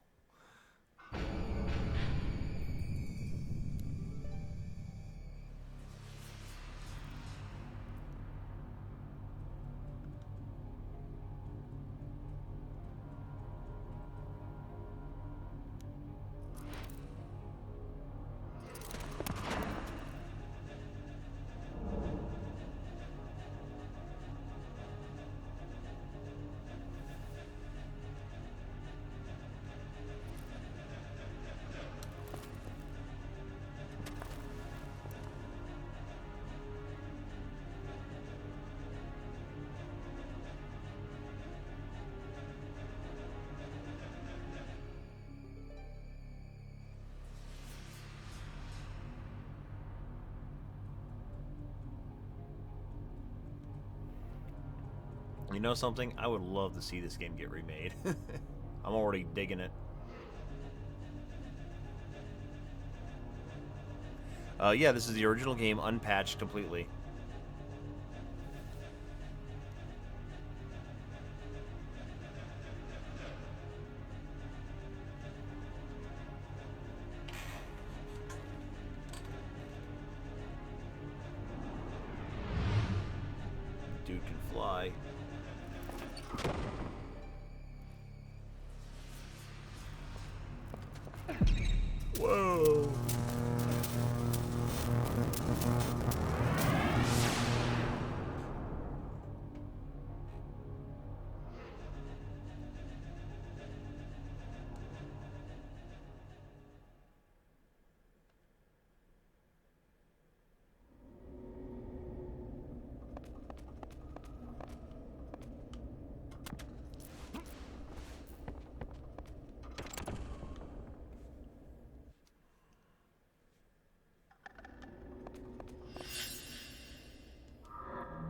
You know something? I would love to see this game get remade. I'm already digging it. Yeah, this is the original game, unpatched completely. Dude can fly. Whoa.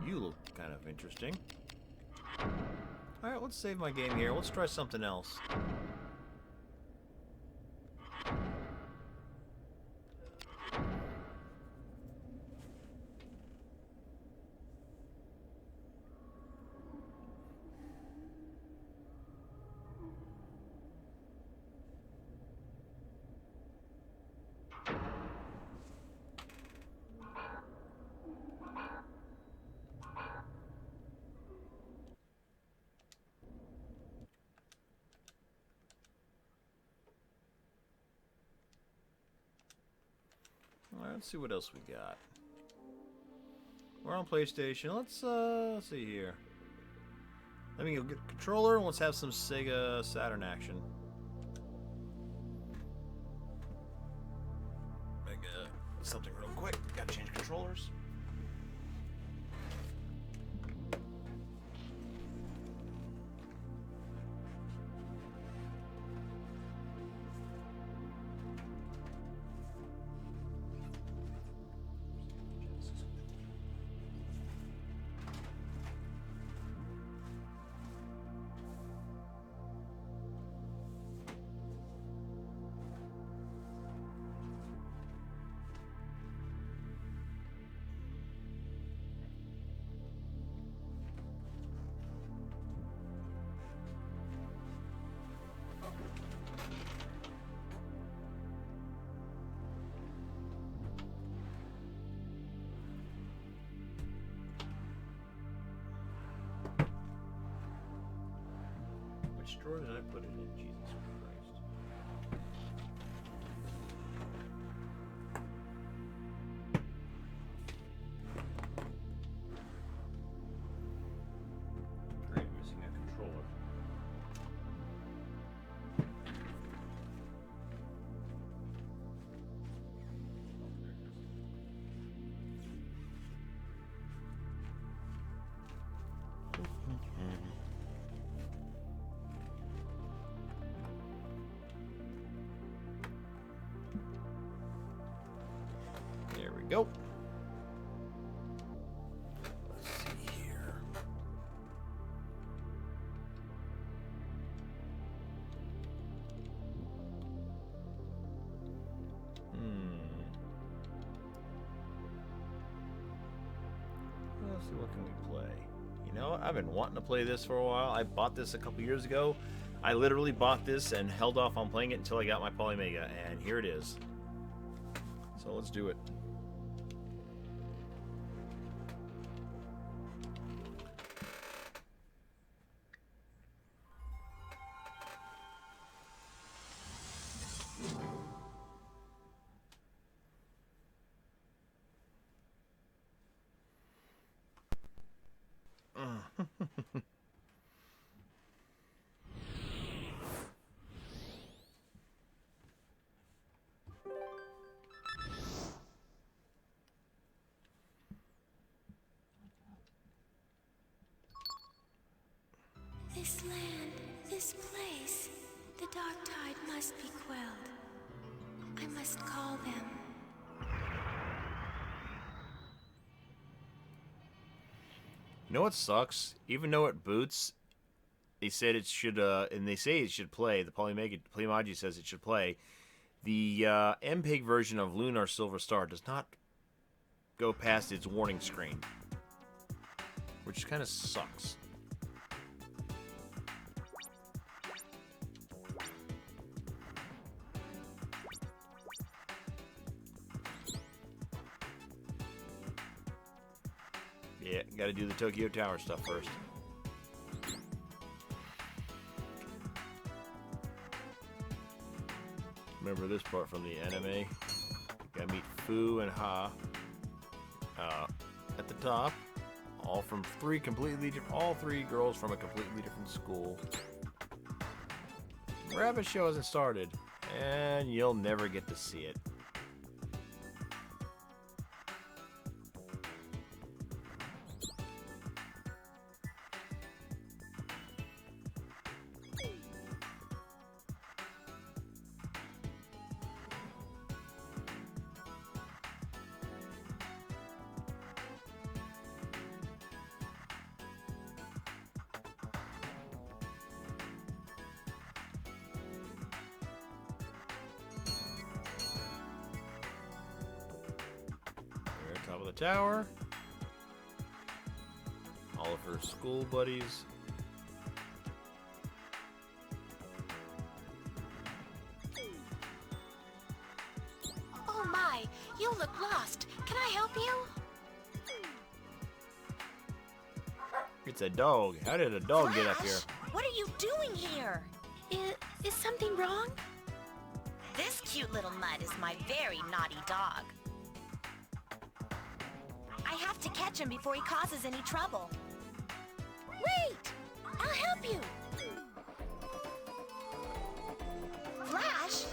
You look kind of interesting. Alright, let's save my game here. Let's try something else. Alright, let's see what else we got. We're on PlayStation. Let's see here. Let me go get a controller and let's have some Sega Saturn action. Make something real quick. Gotta change controllers. Which drawer did I put it in? Jesus Christ. Great, missing a controller. There we go. Let's see here. Let's see, what can we play? You know, I've been wanting to play this for a while. I bought this a couple years ago. I literally bought this and held off on playing it until I got my Polymega, and here it is. So let's do it. This land, this place, the dark tide must be quelled. I must call them. You know what sucks? Even though it boots, they said it should, and they say it should play. The Polymagi says it should play. The MPEG version of Lunar Silver Star does not go past its warning screen, which kind of sucks. Yeah, gotta do the Tokyo Tower stuff first. Remember this part from the anime? You gotta meet Fu and Ha at the top. All from all three girls from a completely different school. Rabbit Show hasn't started, and you'll never get to see it. Top of the tower. All of her school buddies. Oh my, you look lost. Can I help you? It's a dog. How did a dog get up here? Flash, what are you doing here? Is something wrong? This cute little mutt is my very naughty dog. I have to catch him before he causes any trouble. Wait! I'll help you! Flash?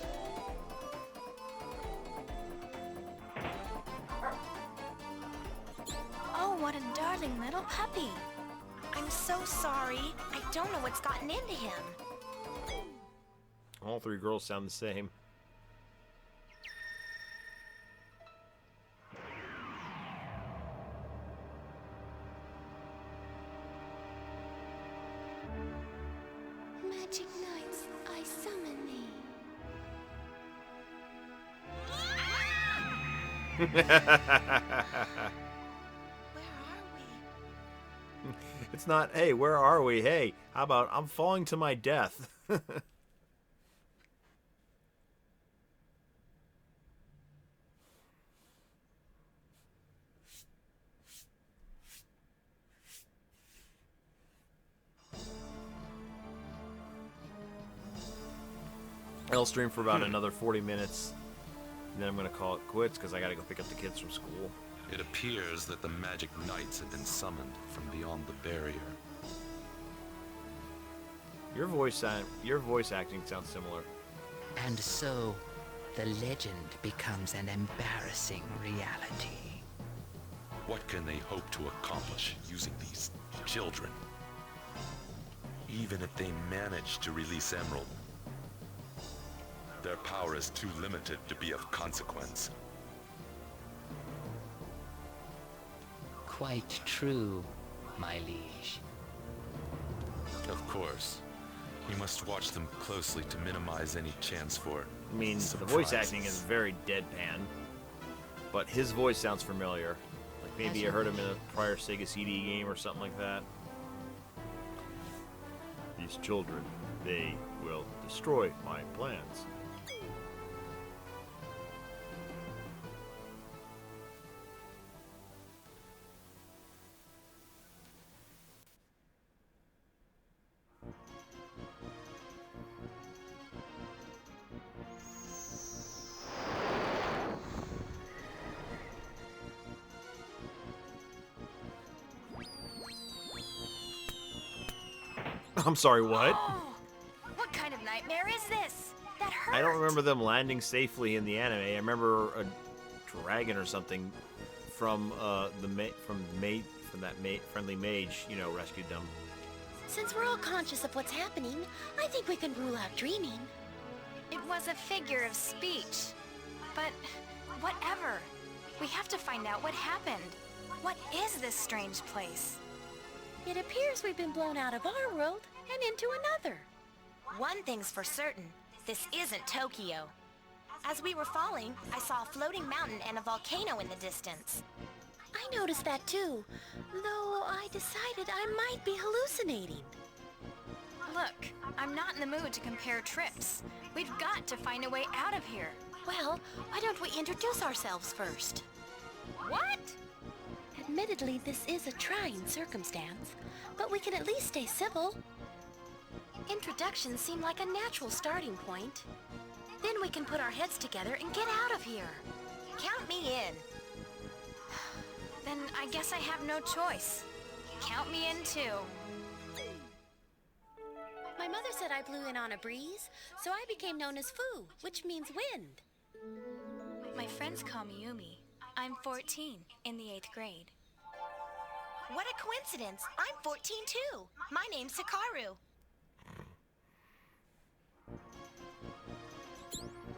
Oh, what a darling little puppy. I'm so sorry. I don't know what's gotten into him. All three girls sound the same. Magic knights, I summon thee. Where are we? It's not, hey, where are we? Hey, how about I'm falling to my death? I'll stream for about another 40 minutes, and then I'm going to call it quits because I got to go pick up the kids from school. It appears that the magic knights have been summoned from beyond the barrier. Your voice acting sounds similar. And so, the legend becomes an embarrassing reality. What can they hope to accomplish using these children? Even if they manage to release Emerald, their power is too limited to be of consequence. Quite true, my liege. Of course. We must watch them closely to minimize any chance for I mean, the voice acting is very deadpan, but his voice sounds familiar. Like maybe I heard him in a prior Sega CD game or something like that. These children, they will destroy my plans. I'm sorry, what? Oh, what kind of nightmare is this? That hurt. I don't remember them landing safely in the anime. I remember a dragon or something from that friendly mage, you know, rescued them. Since we're all conscious of what's happening, I think we can rule out dreaming. It was a figure of speech. But whatever. We have to find out what happened. What is this strange place? It appears we've been blown out of our world and into another. One thing's for certain. This isn't Tokyo. As we were falling, I saw a floating mountain and a volcano in the distance. I noticed that too, though I decided I might be hallucinating. Look, I'm not in the mood to compare trips. We've got to find a way out of here. Well, why don't we introduce ourselves first? What? Admittedly, this is a trying circumstance, but we can at least stay civil. Introductions seem like a natural starting point. Then we can put our heads together and get out of here. Count me in. Then I guess I have no choice. Count me in too. My mother said I blew in on a breeze, so I became known as Fu, which means wind. My friends call me Yumi. I'm 14, in the 8th grade. What a coincidence. I'm 14 too. My name's Hikaru.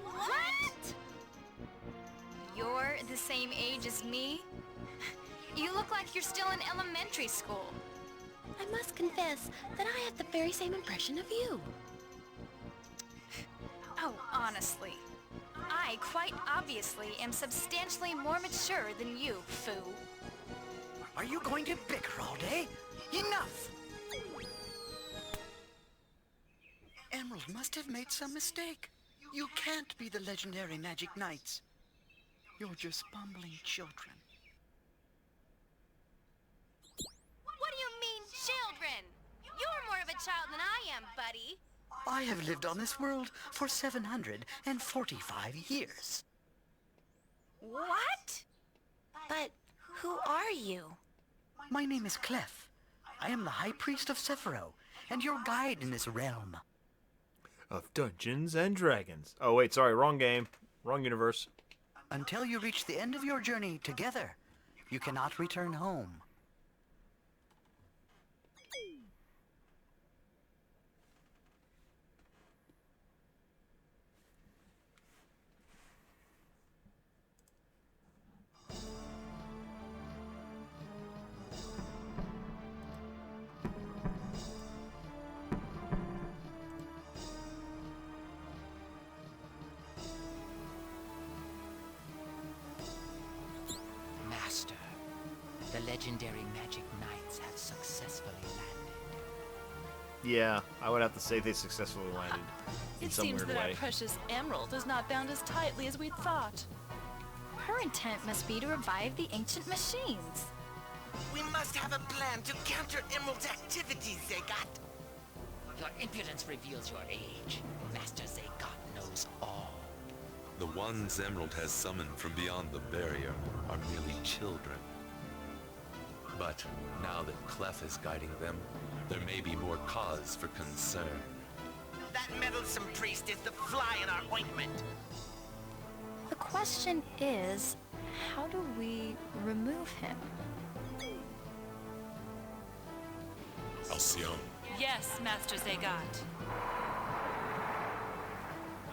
What? You're the same age as me? You look like you're still in elementary school. I must confess that I had the very same impression of you. Oh, honestly. I, quite obviously, am substantially more mature than you, Fu. Are you going to bicker all day? Enough! Emerald must have made some mistake. You can't be the legendary Magic Knights. You're just bumbling children. What do you mean, children? You're more of a child than I am, buddy. I have lived on this world for 745 years. What? But who are you? My name is Clef. I am the High Priest of Sephiroth, and your guide in this realm. Of Dungeons and Dragons. Oh, wait, sorry, wrong game. Wrong universe. Until you reach the end of your journey together, you cannot return home. Master, the legendary Magic Knights have successfully landed. Yeah, I would have to say they successfully landed in It some seems weird that way. our precious Emerald is not bound as tightly as we'd thought. Her intent must be to revive the ancient machines. We must have a plan to counter Emerald's activities, Zegat. Your impudence reveals your age. Master Zegat knows knows all. The ones Emerald has summoned from beyond the barrier are merely children. But now that Clef is guiding them, there may be more cause for concern. That meddlesome priest is the fly in our ointment. The question is, how do we remove him? Alcyone, Yes, Master Zagat.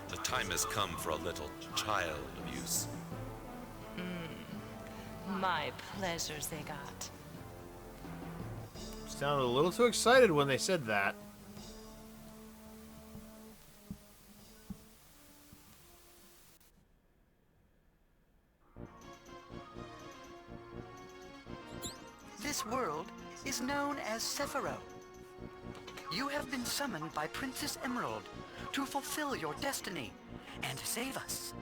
the time has come for a little child abuse. My pleasure, Zagat. Sounded a little too excited when they said that. This world is known as Sephiroth. You have been summoned by Princess Emerald to fulfill your destiny and save us.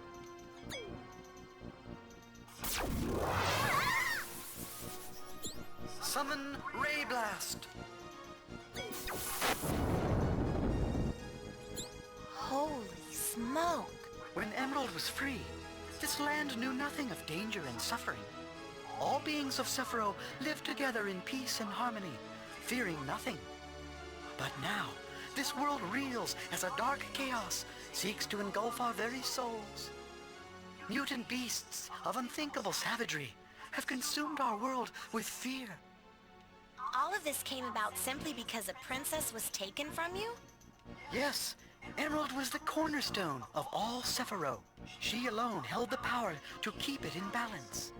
Summon Ray Blast. Holy smoke! When Emerald was free, this land knew nothing of danger and suffering. All beings of Sephiroth lived together in peace and harmony, fearing nothing. But now, this world reels as a dark chaos seeks to engulf our very souls. Mutant beasts of unthinkable savagery have consumed our world with fear. All of this came about simply because a princess was taken from you? Yes, Emerald was the cornerstone of all Sephiroth. She alone held the power to keep it in balance.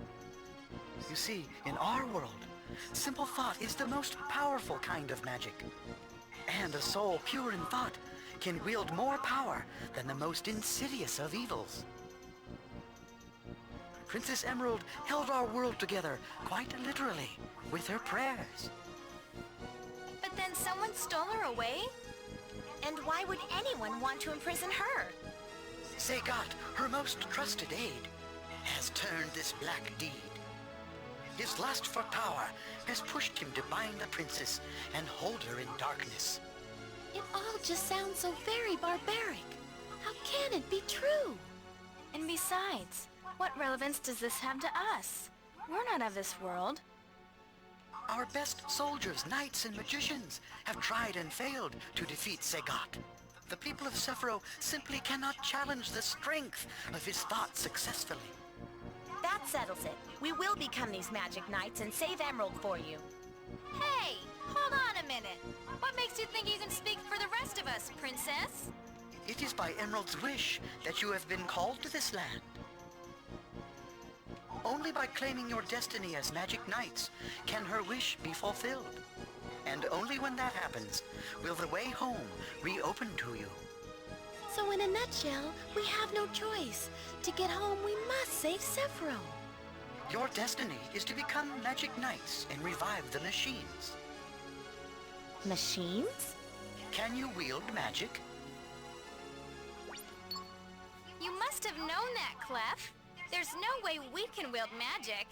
You see, in our world, simple thought is the most powerful kind of magic. And a soul pure in thought can wield more power than the most insidious of evils. Princess Emerald held our world together, quite literally, with her prayers. But then someone stole her away? And why would anyone want to imprison her? Zagat, her most trusted aide, has turned this black deed. His lust for power has pushed him to bind the princess and hold her in darkness. It all just sounds so very barbaric. How can it be true? And besides, what relevance does this have to us? We're not of this world. Our best soldiers, knights, and magicians have tried and failed to defeat Zagat. The people of Sephiroth simply cannot challenge the strength of his thought successfully. That settles it. We will become these magic knights and save Emerald for you. Hey, hold on a minute. What makes you think you can speak for the rest of us, Princess? It is by Emerald's wish that you have been called to this land. Only by claiming your destiny as magic knights can her wish be fulfilled. And only when that happens will the way home reopen to you. So in a nutshell, we have no choice. To get home, we must save Sephiroth. Your destiny is to become magic knights and revive the machines. Machines? Can you wield magic? You must have known that, Clef. There's no way we can wield magic.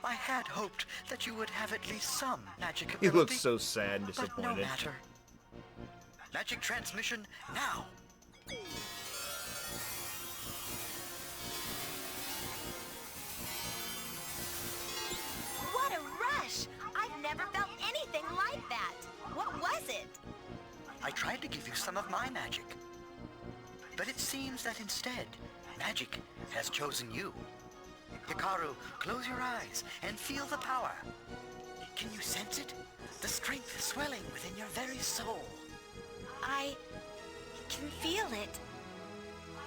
I had hoped that you would have at least some magic He ability. looks so sad and But disappointed. no matter. Magic transmission now. What a rush! I've never felt anything like that. What was it? I tried to give you some of my magic. But it seems that instead, magic has chosen you. Hikaru, close your eyes and feel the power. Can you sense it? The strength swelling within your very soul. I can feel it.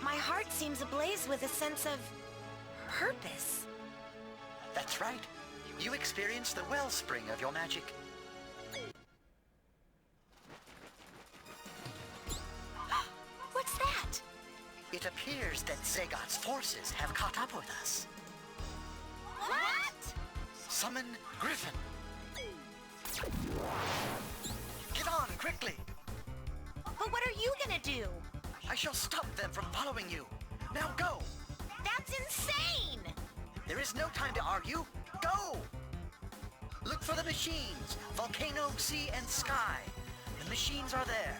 My heart seems ablaze with a sense of purpose. That's right. You experience the wellspring of your magic. What's that? It appears that Zagat's forces have caught up with us. What? Summon Griffin. Get on, quickly! But what are you gonna do? I shall stop them from following you. Now go! That's insane! There is no time to argue. Go! Look for the machines. Volcano, sea, and sky. The machines are there.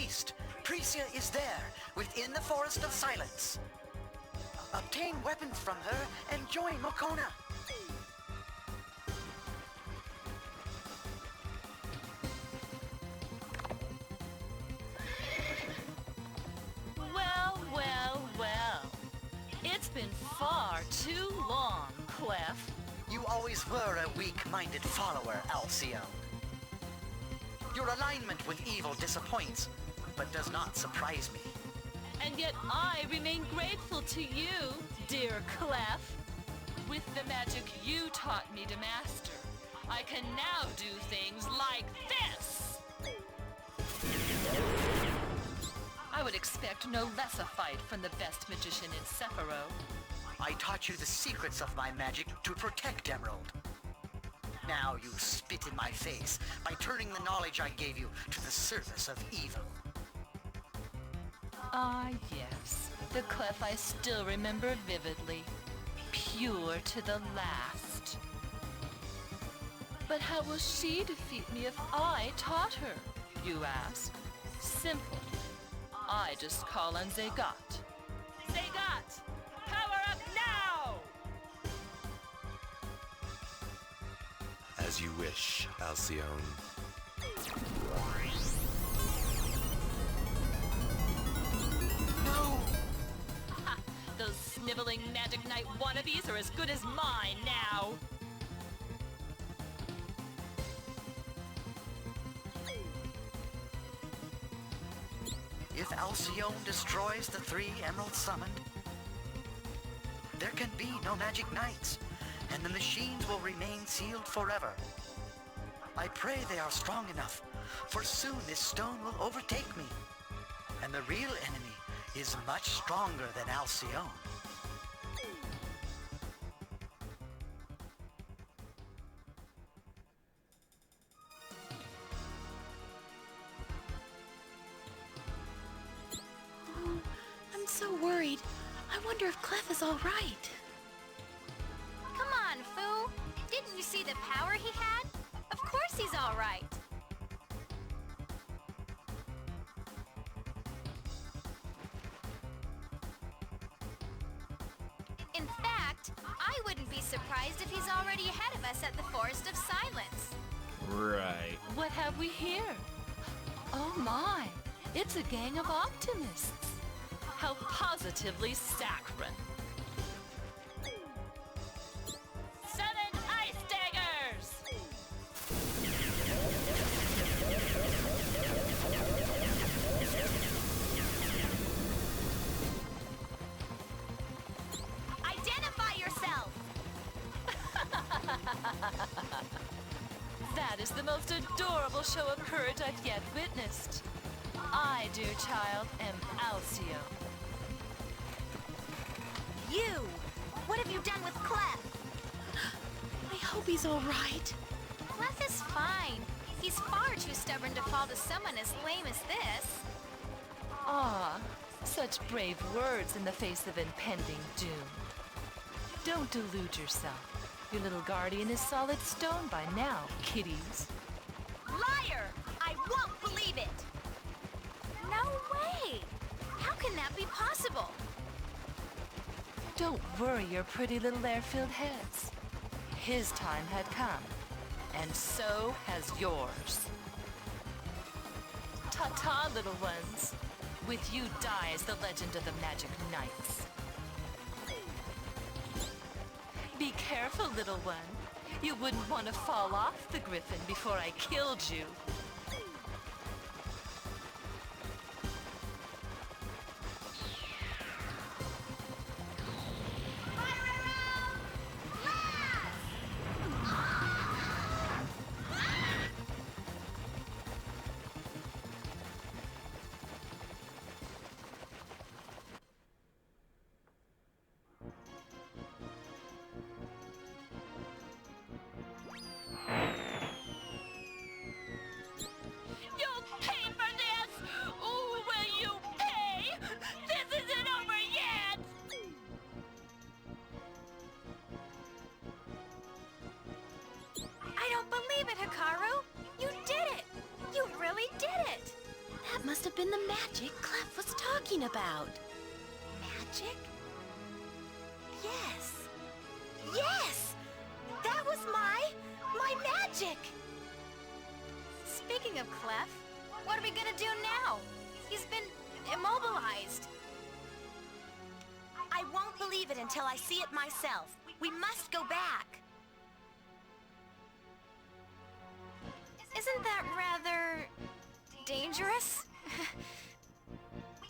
east. Precia is there, within the Forest of Silence. Obtain weapons from her and join Mokona. Well, well, well. It's been far too long, Clef. You always were a weak-minded follower, Alcyon. Your alignment with evil disappoints, but does not surprise me. And yet I remain grateful to you, dear Clef. With the magic you taught me to master, I can now do things like this! I would expect no less a fight from the best magician in Sephiroth. I taught you the secrets of my magic to protect Emerald. Now you spit in my face by turning the knowledge I gave you to the service of evil. Ah, yes. The Clef I still remember vividly. Pure to the last. But how will she defeat me if I taught her, you ask? Simple. I just call on Zegat. Zegat! Power up now! As you wish, Alcyon. No! Ha! Those sniveling Magic Knight wannabes are as good as mine now! If Alcyon destroys the 3 emeralds summoned, there can be no Magic Knights, and the machines will remain sealed forever. I pray they are strong enough, for soon this stone will overtake me, and the real enemy is much stronger than Alcyon. I'm so worried. I wonder if Clef is all right. Come on, Fu. Didn't you see the power he had? Of course he's all right. In fact, I wouldn't be surprised if he's already ahead of us at the Forest of Silence. Right. What have we here? Oh my! It's a gang of optimists! How positively saccharine! Summon Ice Daggers! Identify yourself! That is the most adorable show of courage I've yet witnessed. I, dear child, am Alcyon. You! What have you done with Clef? I hope he's all right. Clef is fine. He's far too stubborn to fall to someone as lame as this. Ah, such brave words in the face of impending doom. Don't delude yourself. Your little guardian is solid stone by now, kiddies. Liar! I won't believe it! No way! How can that be possible? Don't worry your pretty little air-filled heads. His time had come, and so has yours. Ta-ta, little ones. With you dies the legend of the Magic Knights. Be careful, little one. You wouldn't want to fall off the griffin before I killed you. been the magic Clef was talking about. Magic? Yes. Yes! That was my magic! Speaking of Clef, what are we gonna do now? He's been immobilized. I won't believe it until I see it myself. We must go back. Isn't that rather dangerous?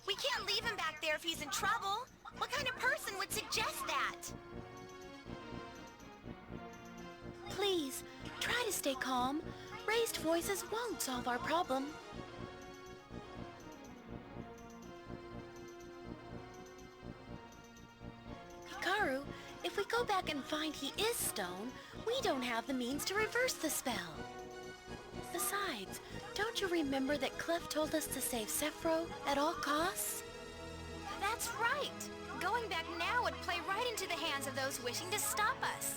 We can't leave him back there if he's in trouble. What kind of person would suggest that? Please, try to stay calm. Raised voices won't solve our problem. Hikaru, if we go back and find he is stone, we don't have the means to reverse the spell. Besides, don't you remember that Clef told us to save Sephiroth at all costs? That's right! Going back now would play right into the hands of those wishing to stop us.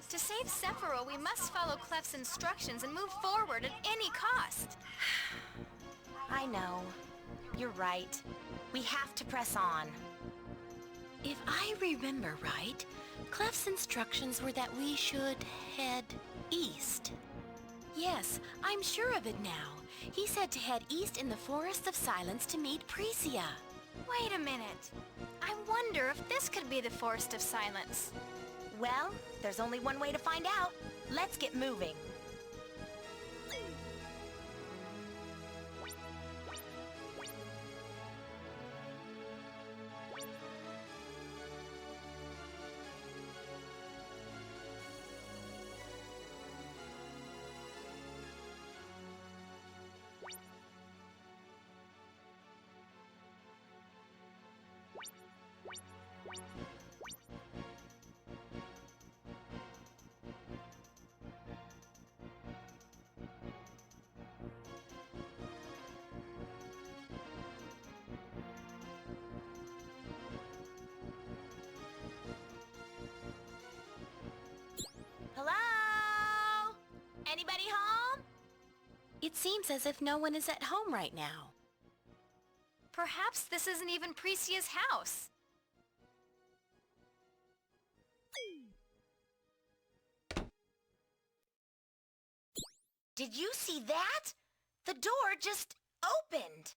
To save Sephiroth, we must follow Clef's instructions and move forward at any cost. I know. You're right. We have to press on. If I remember right, Clef's instructions were that we should head east. Yes, I'm sure of it now. He said to head east in the Forest of Silence to meet Prisia. Wait a minute. I wonder if this could be the Forest of Silence. Well, there's only one way to find out. Let's get moving. Hello? Anybody home? It seems as if no one is at home right now. Perhaps this isn't even Prisia's house. Did you see that? The door just opened.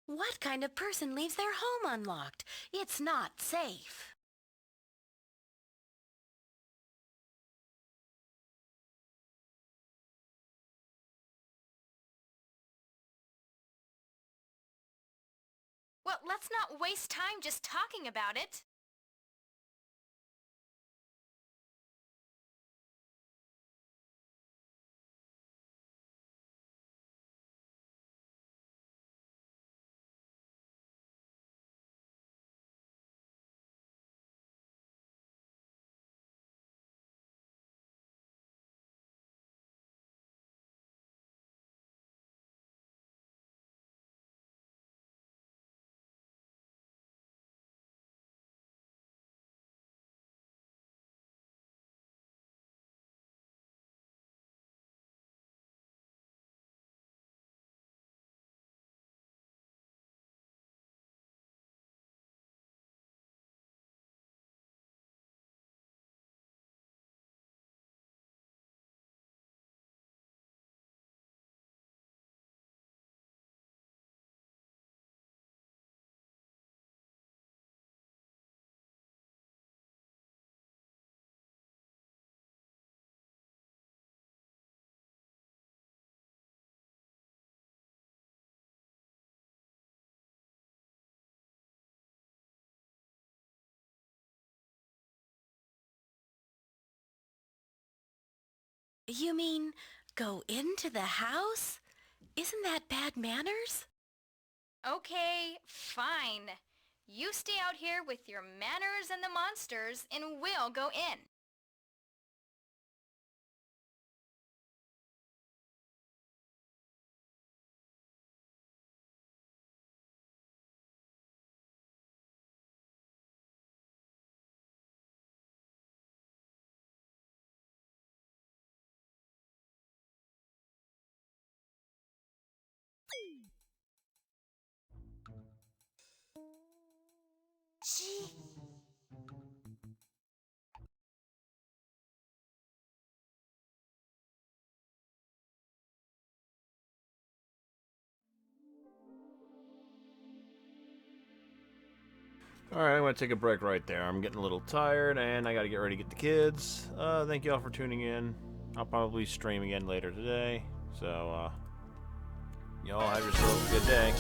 What kind of person leaves their home unlocked? It's not safe. Well, let's not waste time just talking about it. You mean, go into the house? Isn't that bad manners? Okay, fine. You stay out here with your manners and the monsters, and we'll go in. She... Alright, I'm going to take a break right there. I'm getting a little tired, and I got to get ready to get the kids. Thank you all for tuning in. I'll probably stream again later today. So, y'all have yourselves a good day.